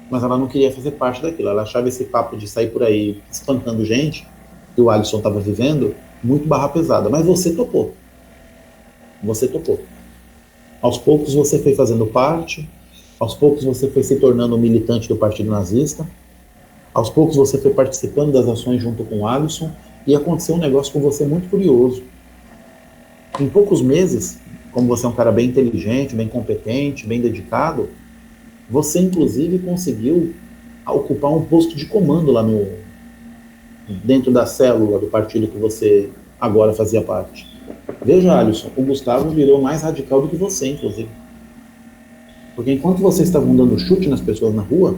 mas ela não queria fazer parte daquilo. Ela achava esse papo de sair por aí espancando gente, que o Alisson estava vivendo, muito barra pesada. Mas você topou. Você topou. Aos poucos você foi fazendo parte, aos poucos você foi se tornando um militante do Partido Nazista, aos poucos você foi participando das ações junto com o Alisson, e aconteceu um negócio com você muito curioso. Em poucos meses, como você é um cara bem inteligente, bem competente, bem dedicado, você inclusive conseguiu ocupar um posto de comando lá dentro da célula do partido que você agora fazia parte. Veja, Alisson, o Gustavo virou mais radical do que você, inclusive. Porque enquanto vocês estavam dando chute nas pessoas na rua,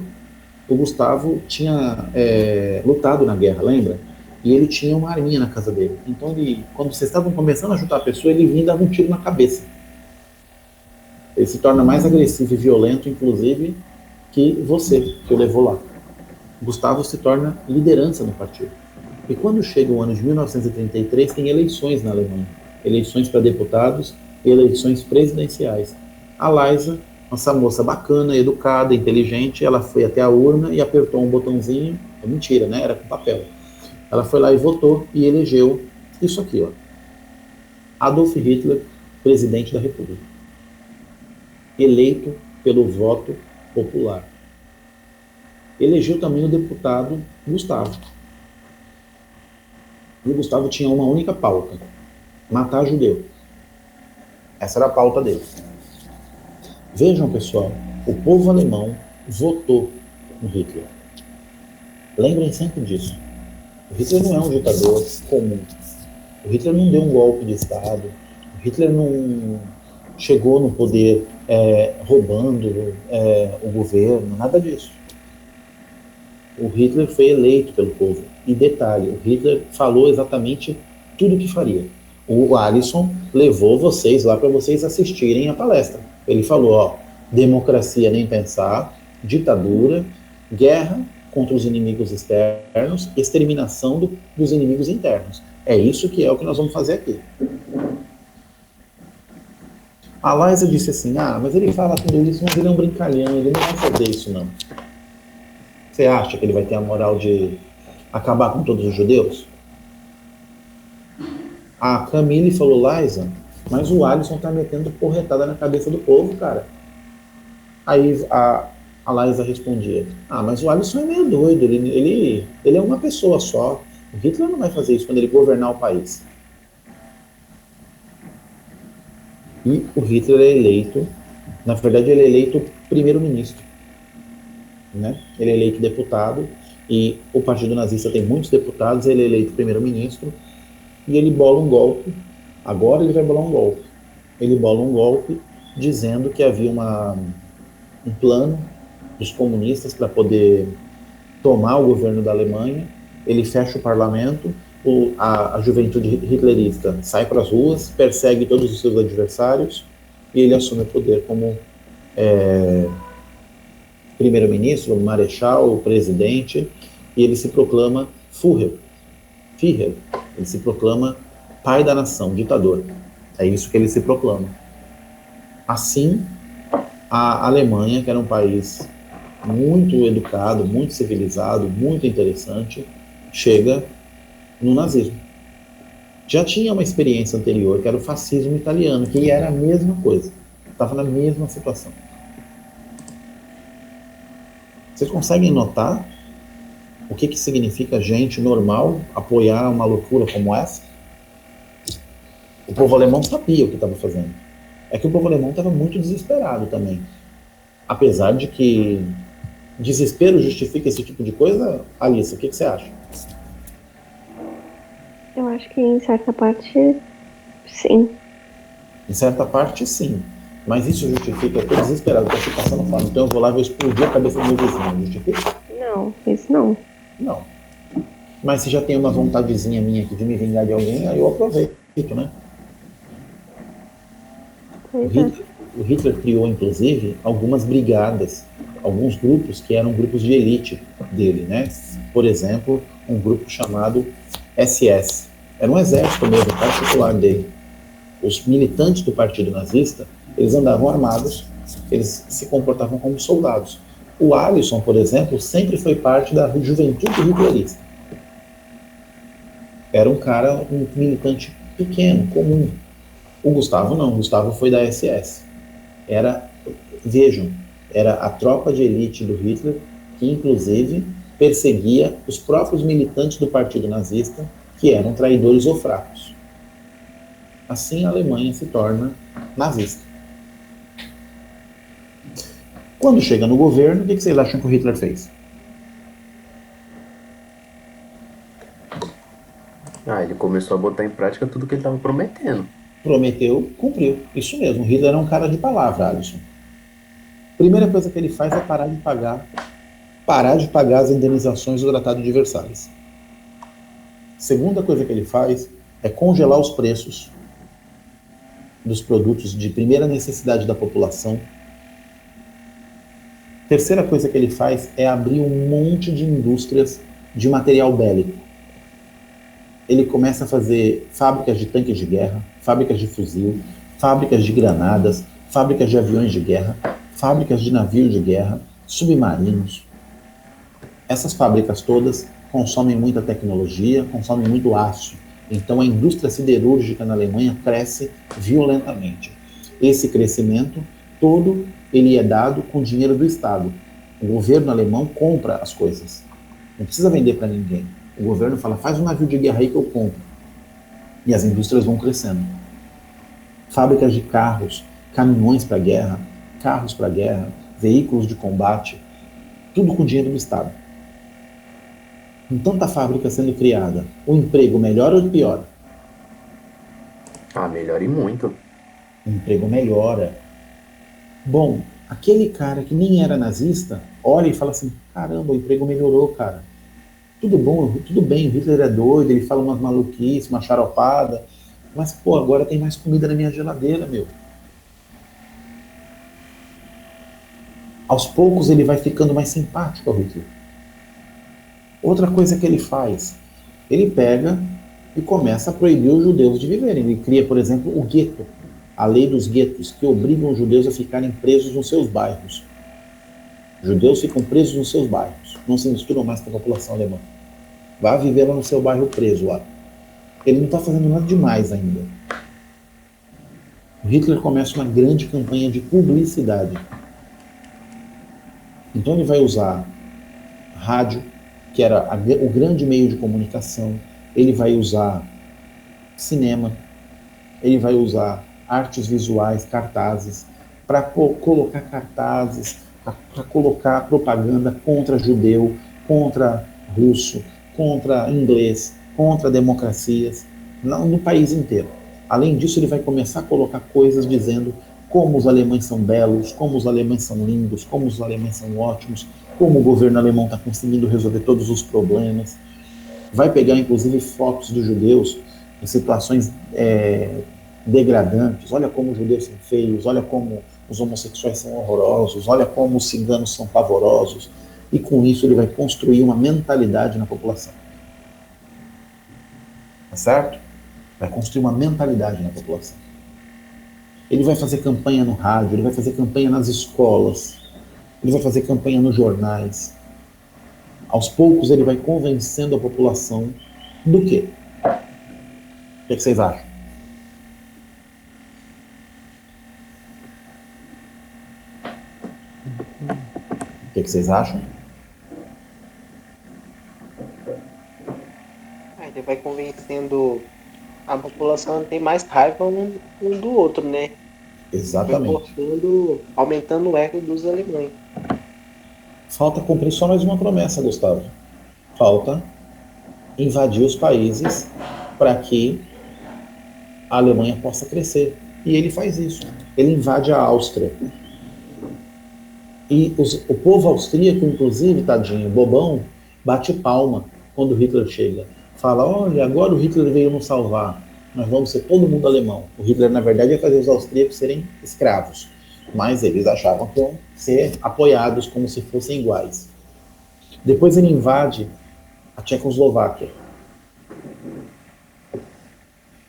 o Gustavo tinha lutado na guerra, lembra? E ele tinha uma arminha na casa dele. Então, quando vocês estavam começando a ajudar a pessoa, ele vinha e dava um tiro na cabeça. Ele se torna mais agressivo e violento, inclusive, que você, que o levou lá. Gustavo se torna liderança no partido. E quando chega o ano de 1933, tem eleições na Alemanha. Eleições para deputados e eleições presidenciais. A Liza, essa moça bacana, educada, inteligente, ela foi até a urna e apertou um botãozinho. É mentira, né? Era com papel. Ela foi lá e votou e elegeu isso aqui, ó. Adolf Hitler, presidente da República. eleito pelo voto popular. Elegeu também o deputado Gustavo. E o Gustavo tinha uma única pauta: matar judeu. Essa era a pauta dele. Vejam, pessoal, o povo alemão votou no Hitler. Lembrem sempre disso. O Hitler não é um ditador comum. O Hitler não deu um golpe de Estado. O Hitler não chegou no poder roubando o governo, nada disso. O Hitler foi eleito pelo povo. E detalhe, o Hitler falou exatamente tudo o que faria. O Alisson levou vocês lá para vocês assistirem a palestra. Ele falou, ó, democracia nem pensar, ditadura, guerra contra os inimigos externos, exterminação dos inimigos internos. É isso que é o que nós vamos fazer aqui. A Liza disse assim, mas ele fala tudo isso, mas ele é um brincalhão, ele não vai fazer isso não. Você acha que ele vai ter a moral de acabar com todos os judeus? A Camille falou, Liza, mas o Alisson tá metendo porretada na cabeça do povo, cara. Aí a Liza respondia, mas o Alisson é meio doido, ele é uma pessoa só. O Hitler não vai fazer isso quando ele governar o país. E o Hitler é eleito, na verdade ele é eleito primeiro-ministro. Né? Ele é eleito deputado, e o Partido Nazista tem muitos deputados, ele é eleito primeiro-ministro, e ele bola um golpe. Agora ele vai bolar um golpe. Ele bola um golpe dizendo que havia um plano dos comunistas para poder tomar o governo da Alemanha. Ele fecha o parlamento, a juventude hitlerista sai para as ruas, persegue todos os seus adversários, e ele assume o poder como primeiro-ministro, marechal, presidente, e ele se proclama Führer. Ele se proclama pai da nação, ditador. É isso que ele se proclama. Assim, a Alemanha, que era um país muito educado, muito civilizado, muito interessante, chega no nazismo. Já tinha uma experiência anterior, que era o fascismo italiano, que era a mesma coisa. Estava na mesma situação. Vocês conseguem notar o que significa gente normal apoiar uma loucura como essa? O povo alemão sabia o que estava fazendo. É que o povo alemão estava muito desesperado também. Apesar de que desespero justifica esse tipo de coisa, Alissa, o que você acha? Eu acho que em certa parte, sim. Em certa parte, sim. Mas isso justifica, eu estou desesperado, estou aqui passando fome, então eu vou lá e vou explodir a cabeça do meu vizinho. Justifica? Não, isso não. Não. Mas se já tem uma vontadezinha minha aqui de me vingar de alguém, aí eu aproveito, né? O Hitler criou, inclusive, algumas brigadas, alguns grupos que eram grupos de elite dele, né? Por exemplo, um grupo chamado SS. Era um exército mesmo, particular dele. Os militantes do Partido Nazista, eles andavam armados, eles se comportavam como soldados. O Alisson, por exemplo, sempre foi parte da juventude hitlerista. Era um militante pequeno, comum. O Gustavo não, o Gustavo foi da SS. Vejam, era a tropa de elite do Hitler, que inclusive perseguia os próprios militantes do Partido Nazista, que eram traidores ou fracos. Assim a Alemanha se torna nazista. Quando chega no governo, o que vocês acham que o Hitler fez? Ele começou a botar em prática tudo que ele estava prometendo. Prometeu, cumpriu. Isso mesmo, Hitler era um cara de palavra, Alisson. Primeira coisa que ele faz é parar de pagar as indenizações do Tratado de Versalhes. Segunda coisa que ele faz é congelar os preços dos produtos de primeira necessidade da população. Terceira coisa que ele faz é abrir um monte de indústrias de material bélico. Ele começa a fazer fábricas de tanques de guerra, fábricas de fuzil, fábricas de granadas, fábricas de aviões de guerra, fábricas de navios de guerra, submarinos. Essas fábricas todas consomem muita tecnologia, consomem muito aço. Então a indústria siderúrgica na Alemanha cresce violentamente. Esse crescimento todo ele é dado com dinheiro do Estado. O governo alemão compra as coisas. Não precisa vender para ninguém. O governo fala, faz um navio de guerra aí que eu compro. E as indústrias vão crescendo. Fábricas de carros, caminhões para guerra, carros para guerra, veículos de combate, tudo com dinheiro do Estado. Com tanta fábrica sendo criada, o emprego melhora ou piora? Ah, melhora e muito. O emprego melhora. Bom, aquele cara que nem era nazista, olha e fala assim, caramba, o emprego melhorou, cara. Tudo bom, tudo bem, o Hitler é doido, ele fala umas maluquices, uma charopada, mas, pô, agora tem mais comida na minha geladeira, meu. Aos poucos ele vai ficando mais simpático ao Hitler. Outra coisa que ele faz, ele pega e começa a proibir os judeus de viverem. Ele cria, por exemplo, o gueto, a lei dos guetos, que obrigam os judeus a ficarem presos nos seus bairros. Os judeus ficam presos nos seus bairros, não se misturam mais com a população alemã. Vá viver lá no seu bairro preso lá. Ele não está fazendo nada demais ainda. O Hitler começa uma grande campanha de publicidade. Então ele vai usar rádio, que era o grande meio de comunicação, ele vai usar cinema, ele vai usar artes visuais, cartazes, para colocar cartazes, para colocar propaganda contra judeu, contra russo, contra inglês, contra democracias, no país inteiro. Além disso, ele vai começar a colocar coisas dizendo como os alemães são belos, como os alemães são lindos, como os alemães são ótimos, como o governo alemão está conseguindo resolver todos os problemas. Vai pegar, inclusive, fotos dos judeus em situações degradantes. Olha como os judeus são feios, olha como os homossexuais são horrorosos, olha como os ciganos são pavorosos. E com isso ele vai construir uma mentalidade na população. Tá certo? Vai construir uma mentalidade na população. Ele vai fazer campanha no rádio, ele vai fazer campanha nas escolas, ele vai fazer campanha nos jornais. Aos poucos ele vai convencendo a população do quê? O que vocês acham? O que vocês acham? Ele vai convencendo a população a ter mais raiva um do outro, né? Exatamente. Aumentando o ego dos alemães. Falta cumprir só mais uma promessa, Gustavo. Falta invadir os países para que a Alemanha possa crescer. E ele faz isso. Ele invade a Áustria. E o povo austríaco, inclusive, tadinho, bobão, bate palma quando Hitler chega. Fala, olha, agora o Hitler veio nos salvar. Nós vamos ser todo mundo alemão. O Hitler, na verdade, ia fazer os austríacos serem escravos. Mas eles achavam que iam ser apoiados como se fossem iguais. Depois ele invade a Tchecoslováquia.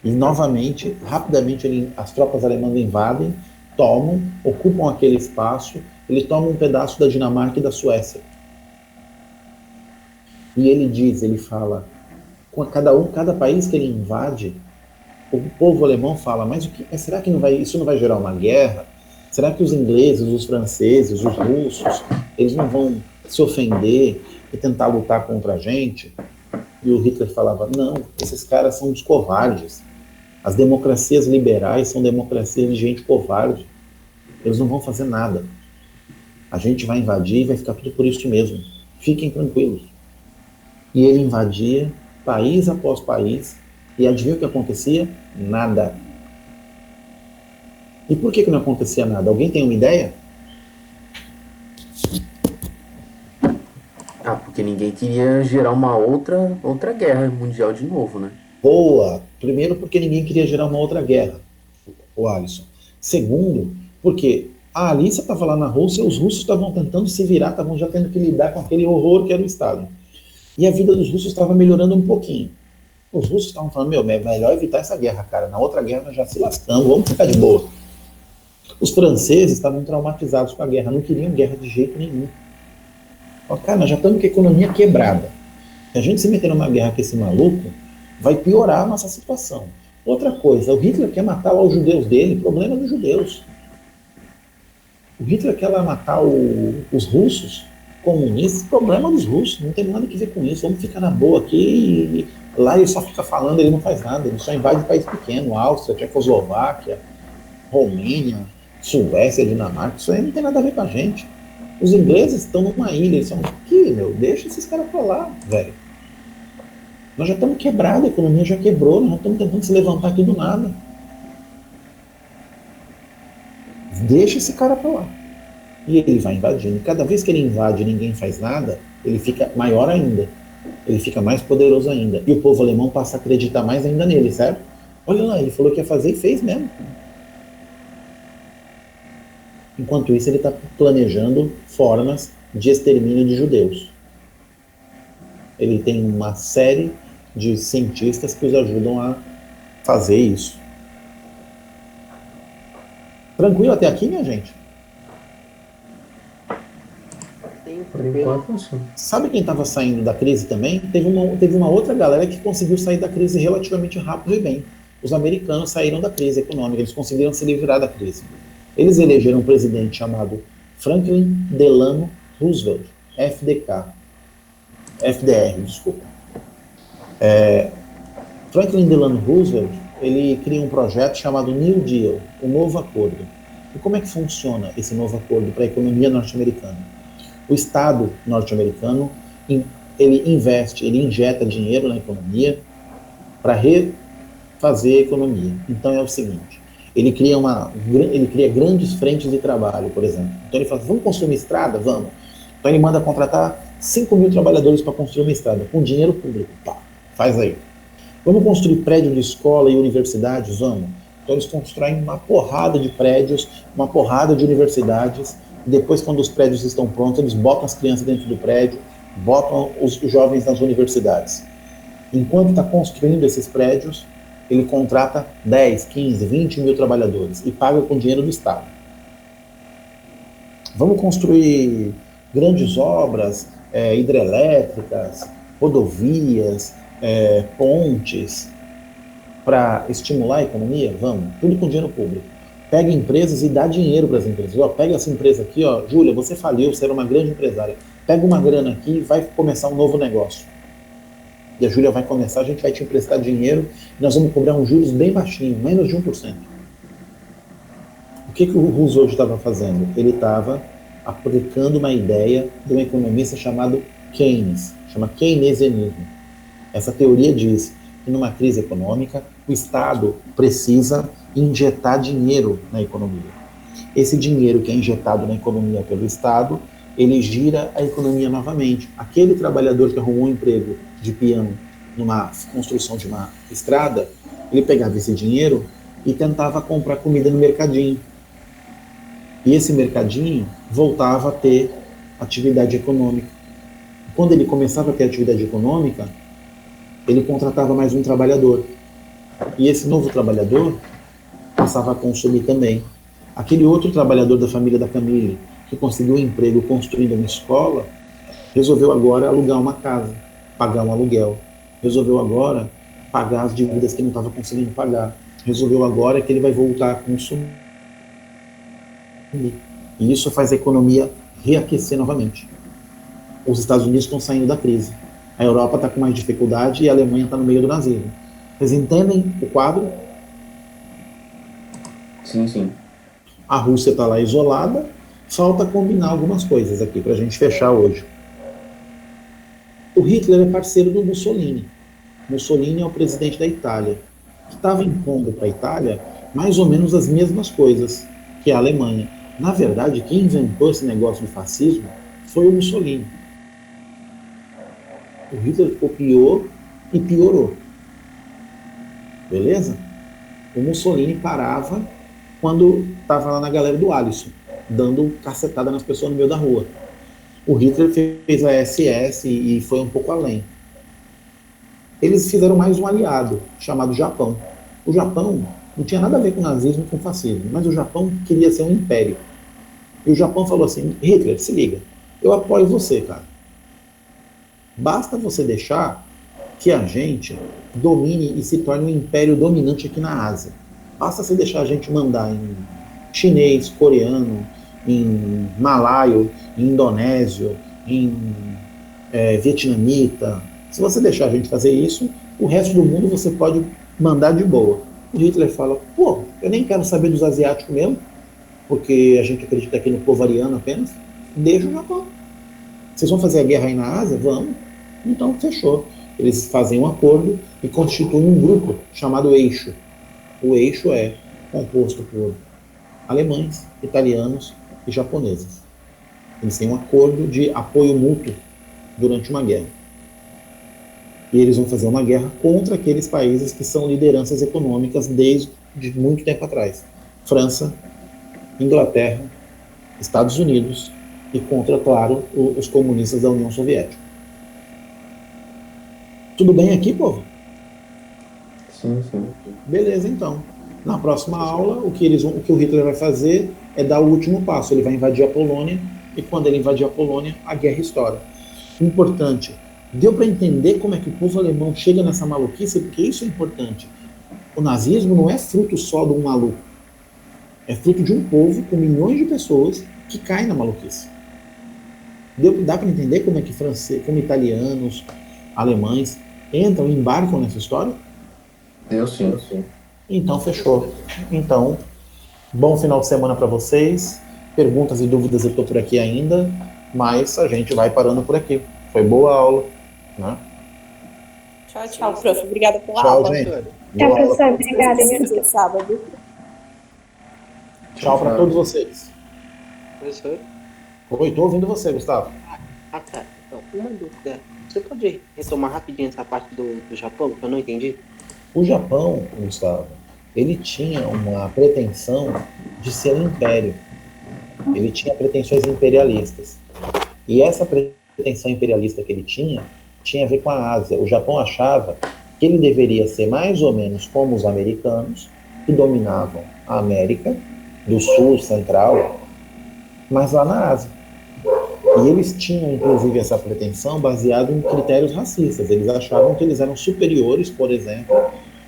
E novamente, rapidamente, as tropas alemãs invadem, tomam, ocupam aquele espaço, ele toma um pedaço da Dinamarca e da Suécia. E ele fala, cada país que ele invade, o povo alemão fala, mas será que isso não vai gerar uma guerra? Será que os ingleses, os franceses, os russos, eles não vão se ofender e tentar lutar contra a gente? E o Hitler falava, não, esses caras são os covardes. As democracias liberais são democracias de gente covarde. Eles não vão fazer nada. A gente vai invadir e vai ficar tudo por isso mesmo. Fiquem tranquilos. E ele invadia país após país. E adivinha o que acontecia? Nada. E por que não acontecia nada? Alguém tem uma ideia? Ah, porque ninguém queria gerar uma outra guerra mundial de novo, né? Boa! Primeiro, porque ninguém queria gerar uma outra guerra, o Alisson. Segundo, porque a Alice estava lá na Rússia, os russos estavam tentando se virar, estavam já tendo que lidar com aquele horror que era o Estado. E a vida dos russos estava melhorando um pouquinho. Os russos estavam falando, é melhor evitar essa guerra, cara. Na outra guerra nós já se lascamos, vamos ficar de boa. Os franceses estavam traumatizados com a guerra, não queriam guerra de jeito nenhum. Cara, nós já estamos com a economia quebrada. Se a gente se meter numa guerra com esse maluco, vai piorar a nossa situação. Outra coisa, o Hitler quer matar lá os judeus dele, problema dos judeus. O Hitler quer lá matar os russos, comunistas, problema dos russos, não tem nada a ver com isso, vamos ficar na boa aqui, e lá ele só fica falando, ele não faz nada, ele só invade país pequeno, Áustria, Tchecoslováquia, Romênia, Suécia, Dinamarca, isso aí não tem nada a ver com a gente. Os ingleses estão numa ilha, eles são aqui, meu, deixa esses caras pra lá, velho. Nós já estamos quebrados, a economia já quebrou, nós estamos tentando se levantar aqui do nada. Deixa esse cara pra lá. E ele vai invadindo. Cada vez que ele invade e ninguém faz nada, ele fica maior ainda. Ele fica mais poderoso ainda. E o povo alemão passa a acreditar mais ainda nele, certo? Olha lá, ele falou que ia fazer e fez mesmo. Enquanto isso, ele está planejando formas de extermínio de judeus. Ele tem uma série de cientistas que os ajudam a fazer isso. Tranquilo até aqui, minha gente? Por enquanto, sim. Sabe quem estava saindo da crise também? Teve uma outra galera que conseguiu sair da crise relativamente rápido e bem. Os americanos saíram da crise econômica, eles conseguiram se livrar da crise. Eles elegeram um presidente chamado Franklin Delano Roosevelt, FDR, desculpa. Franklin Delano Roosevelt, ele cria um projeto chamado New Deal, o Novo Acordo. E como é que funciona esse novo acordo para a economia norte-americana? O Estado norte-americano, ele investe, ele injeta dinheiro na economia para refazer a economia. Então é o seguinte, ele cria grandes frentes de trabalho, por exemplo. Então ele fala, vamos construir uma estrada? Vamos. Então ele manda contratar 5 mil trabalhadores para construir uma estrada, com dinheiro público. Pá, faz aí. Vamos construir prédio de escola e universidades? Vamos. Então eles constroem uma porrada de prédios, uma porrada de universidades. Depois, quando os prédios estão prontos, eles botam as crianças dentro do prédio, botam os jovens nas universidades. Enquanto está construindo esses prédios, ele contrata 10, 15, 20 mil trabalhadores e paga com dinheiro do Estado. Vamos construir grandes obras hidrelétricas, rodovias, pontes, para estimular a economia? Vamos, tudo com dinheiro público. Pega empresas e dá dinheiro para as empresas. Ó, pega essa empresa aqui, ó, Júlia, você faliu, você era uma grande empresária. Pega uma grana aqui e vai começar um novo negócio. E a Júlia vai começar, a gente vai te emprestar dinheiro e nós vamos cobrar uns juros bem baixinho, menos de 1%. O que o Roosevelt estava fazendo? Ele estava aplicando uma ideia de um economista chamado Keynes, chama keynesianismo. Essa teoria diz que numa crise econômica, o Estado precisa injetar dinheiro na economia. Esse dinheiro que é injetado na economia pelo Estado, ele gira a economia novamente. Aquele trabalhador que arrumou um emprego de peão numa construção de uma estrada, ele pegava esse dinheiro e tentava comprar comida no mercadinho. E esse mercadinho voltava a ter atividade econômica. Quando ele começava a ter atividade econômica, ele contratava mais um trabalhador. E esse novo trabalhador passava a consumir também. Aquele outro trabalhador da família da Camille, que conseguiu um emprego construindo uma escola, resolveu agora alugar uma casa, pagar um aluguel. Resolveu agora pagar as dívidas que não estava conseguindo pagar. Resolveu agora que ele vai voltar a consumir. E isso faz a economia reaquecer novamente. Os Estados Unidos estão saindo da crise. A Europa está com mais dificuldade e a Alemanha está no meio do nazismo. Vocês entendem o quadro? Sim, sim. A Rússia está lá isolada. Falta combinar algumas coisas aqui para a gente fechar hoje. O Hitler é parceiro do Mussolini. Mussolini é o presidente da Itália, que estava impondo para a Itália mais ou menos as mesmas coisas que a Alemanha. Na verdade, quem inventou esse negócio do fascismo foi o Mussolini. O Hitler copiou e piorou. Beleza? O Mussolini parava quando estava lá na galera do Alisson, dando cacetada nas pessoas no meio da rua. O Hitler fez a SS e foi um pouco além. Eles fizeram mais um aliado, chamado Japão. O Japão não tinha nada a ver com nazismo e com fascismo, mas o Japão queria ser um império. E o Japão falou assim, Hitler, se liga, eu apoio você, cara. Basta você deixar que a gente domine e se torne um império dominante aqui na Ásia. Basta você deixar a gente mandar em chinês, coreano, em malaio, em indonésio, em vietnamita. Se você deixar a gente fazer isso, o resto do mundo você pode mandar de boa. O Hitler fala, pô, eu nem quero saber dos asiáticos mesmo, porque a gente acredita aqui no povo ariano apenas, deixa o Japão. Vocês vão fazer a guerra aí na Ásia? Vamos. Então, fechou. Eles fazem um acordo e constituem um grupo chamado Eixo. O Eixo é composto por alemães, italianos e japoneses. Eles têm um acordo de apoio mútuo durante uma guerra. E eles vão fazer uma guerra contra aqueles países que são lideranças econômicas desde muito tempo atrás. França, Inglaterra, Estados Unidos e contra, claro, os comunistas da União Soviética. Tudo bem aqui, povo? Sim. Beleza, então. Na próxima aula, o que o Hitler vai fazer é dar o último passo. Ele vai invadir a Polônia e quando ele invadir a Polônia, a guerra estoura. Importante. Deu para entender como é que o povo alemão chega nessa maluquice? Porque isso é importante. O nazismo não é fruto só de um maluco. É fruto de um povo com milhões de pessoas que caem na maluquice. Dá para entender como é que como italianos, alemães entram e embarcam nessa história? Deu sim. Então, fechou. Então, bom final de semana para vocês. Perguntas e dúvidas eu estou por aqui ainda, mas a gente vai parando por aqui. Foi boa a aula, né? Tchau, prof. Obrigada pela Tchau, aula. gente. Tchau, Boa aula. professor. Obrigada. Dia sábado. Tchau para todos vocês. Professor? Oi, estou ouvindo você, Gustavo. Tá. Então, uma dúvida. Você pode retomar rapidinho essa parte do Japão, que eu não entendi? O Japão, Gustavo, ele tinha uma pretensão de ser um império. Ele tinha pretensões imperialistas. E essa pretensão imperialista que ele tinha a ver com a Ásia. O Japão achava que ele deveria ser mais ou menos como os americanos, que dominavam a América do Sul, Central, mas lá na Ásia. E eles tinham, inclusive, essa pretensão baseada em critérios racistas. Eles achavam que eles eram superiores, por exemplo,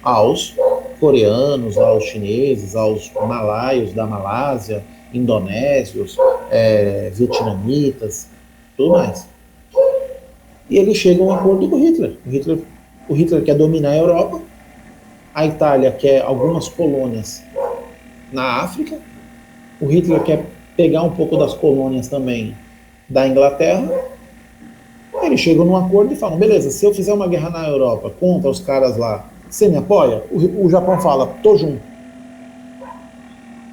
aos coreanos, aos chineses, aos malaios da Malásia, indonésios, vietnamitas, tudo mais. E eles chegam a um acordo com o Hitler. O Hitler quer dominar a Europa, a Itália quer algumas colônias na África, o Hitler quer pegar um pouco das colônias também da Inglaterra. Eles chegam num acordo e falam, beleza, se eu fizer uma guerra na Europa contra os caras lá, você me apoia? O Japão fala, tô junto.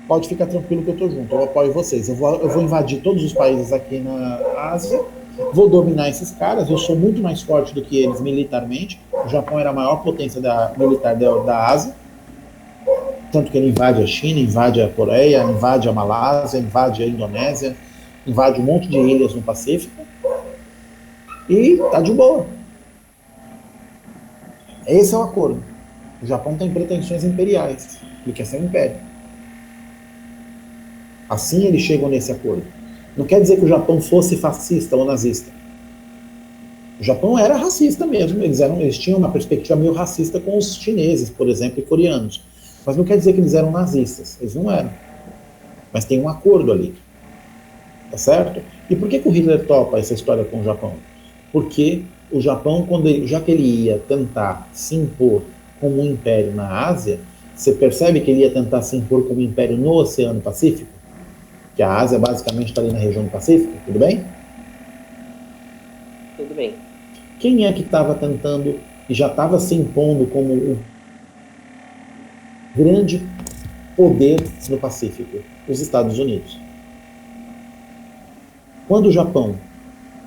Pode ficar tranquilo que eu tô junto, eu apoio vocês. Eu vou invadir todos os países aqui na Ásia, vou dominar esses caras, eu sou muito mais forte do que eles militarmente. O Japão era a maior potência militar da Ásia, tanto que ele invade a China, invade a Coreia, invade a Malásia, invade a Indonésia, invade um monte de ilhas no Pacífico, e tá de boa. Esse é o acordo. O Japão tem pretensões imperiais, ele quer ser um império. Assim eles chegam nesse acordo. Não quer dizer que o Japão fosse fascista ou nazista. O Japão era racista mesmo, eles tinham uma perspectiva meio racista com os chineses, por exemplo, e coreanos. Mas não quer dizer que eles eram nazistas, eles não eram. Mas tem um acordo ali. Tá certo? E por que o Hitler topa essa história com o Japão? Porque o Japão, já que ele ia tentar se impor como um império na Ásia, você percebe que ele ia tentar se impor como um império no Oceano Pacífico? Que a Ásia basicamente está ali na região do Pacífico, tudo bem? Tudo bem. Quem é que estava tentando e já estava se impondo como o grande poder no Pacífico? Os Estados Unidos. Quando o Japão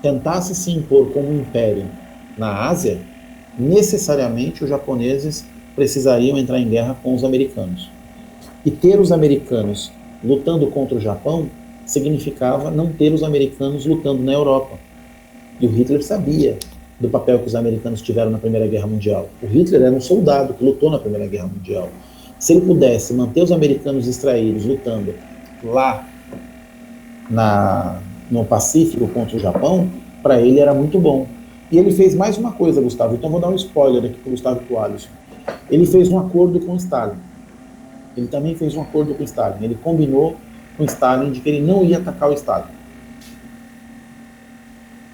tentasse se impor como um império na Ásia, necessariamente os japoneses precisariam entrar em guerra com os americanos. E ter os americanos lutando contra o Japão significava não ter os americanos lutando na Europa. E o Hitler sabia do papel que os americanos tiveram na Primeira Guerra Mundial. O Hitler era um soldado que lutou na Primeira Guerra Mundial. Se ele pudesse manter os americanos distraídos lutando lá no Pacífico contra o Japão, para ele era muito bom. E ele fez mais uma coisa, Gustavo, então vou dar um spoiler aqui para o Gustavo e para o Alisson. Ele fez um acordo com Stalin. Ele também fez um acordo com Stalin. Ele combinou com Stalin de que ele não ia atacar o Estado.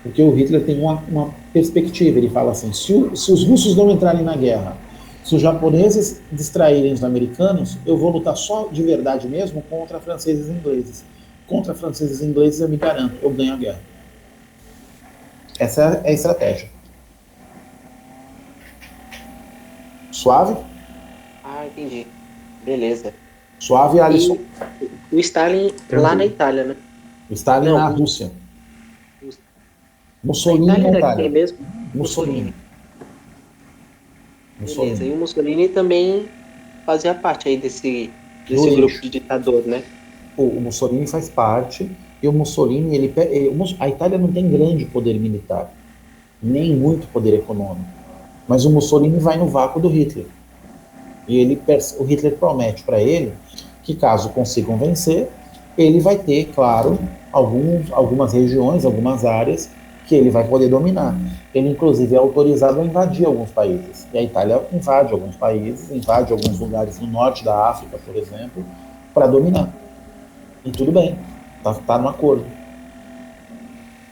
Porque o Hitler tem uma perspectiva, ele fala assim, se os russos não entrarem na guerra, se os japoneses distraírem os americanos, eu vou lutar só de verdade mesmo contra franceses e ingleses. Contra franceses e ingleses eu me garanto, eu ganho a guerra. Essa é a estratégia. Suave? Ah, entendi. Beleza. Suave, Alisson. E o Stalin lá na Itália, né? O Stalin Não, na Rússia. A Mussolini Itália na era Itália. quem mesmo? Mussolini. Beleza. E o Mussolini também fazia parte aí desse Do grupo eixo. de ditador, né? O Mussolini faz parte, e o Mussolini, a Itália não tem grande poder militar, nem muito poder econômico, mas o Mussolini vai no vácuo do Hitler. E o Hitler promete para ele que, caso consigam vencer, ele vai ter, claro, algumas regiões, algumas áreas que ele vai poder dominar. Ele, inclusive, é autorizado a invadir alguns países. E a Itália invade alguns países, invade alguns lugares no norte da África, por exemplo, para dominar. E tudo bem, tá no acordo.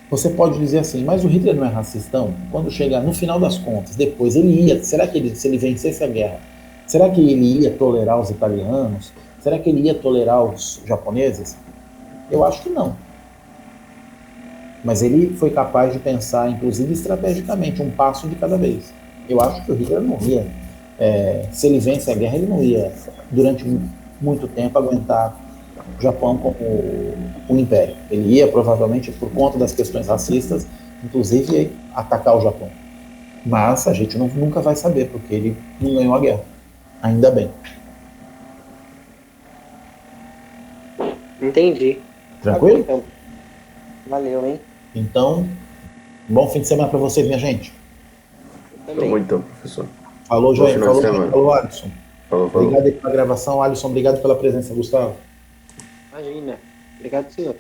Você pode dizer assim, mas o Hitler não é racistão? Quando chegar no final das contas, depois será que se ele vencesse a guerra, será que ele ia tolerar os italianos? Será que ele ia tolerar os japoneses? Eu acho que não. Mas ele foi capaz de pensar, inclusive estrategicamente, um passo de cada vez. Eu acho que o Hitler não ia, se ele vence a guerra, ele não ia, durante muito tempo, aguentar o Japão como um império. Ele ia, provavelmente, por conta das questões racistas, inclusive, atacar o Japão. Mas a gente nunca vai saber, porque ele não ganhou a guerra. Ainda bem. Entendi. Tranquilo? Tá bom, então. Valeu, hein? Então, bom fim de semana para vocês, minha gente. Eu também. Então, professor. Falou, Bom Joel. final de semana. Falou, Alisson. Falou. Obrigado aí pela gravação, Alisson. Obrigado pela presença, Gustavo. Imagina. Obrigado, senhor.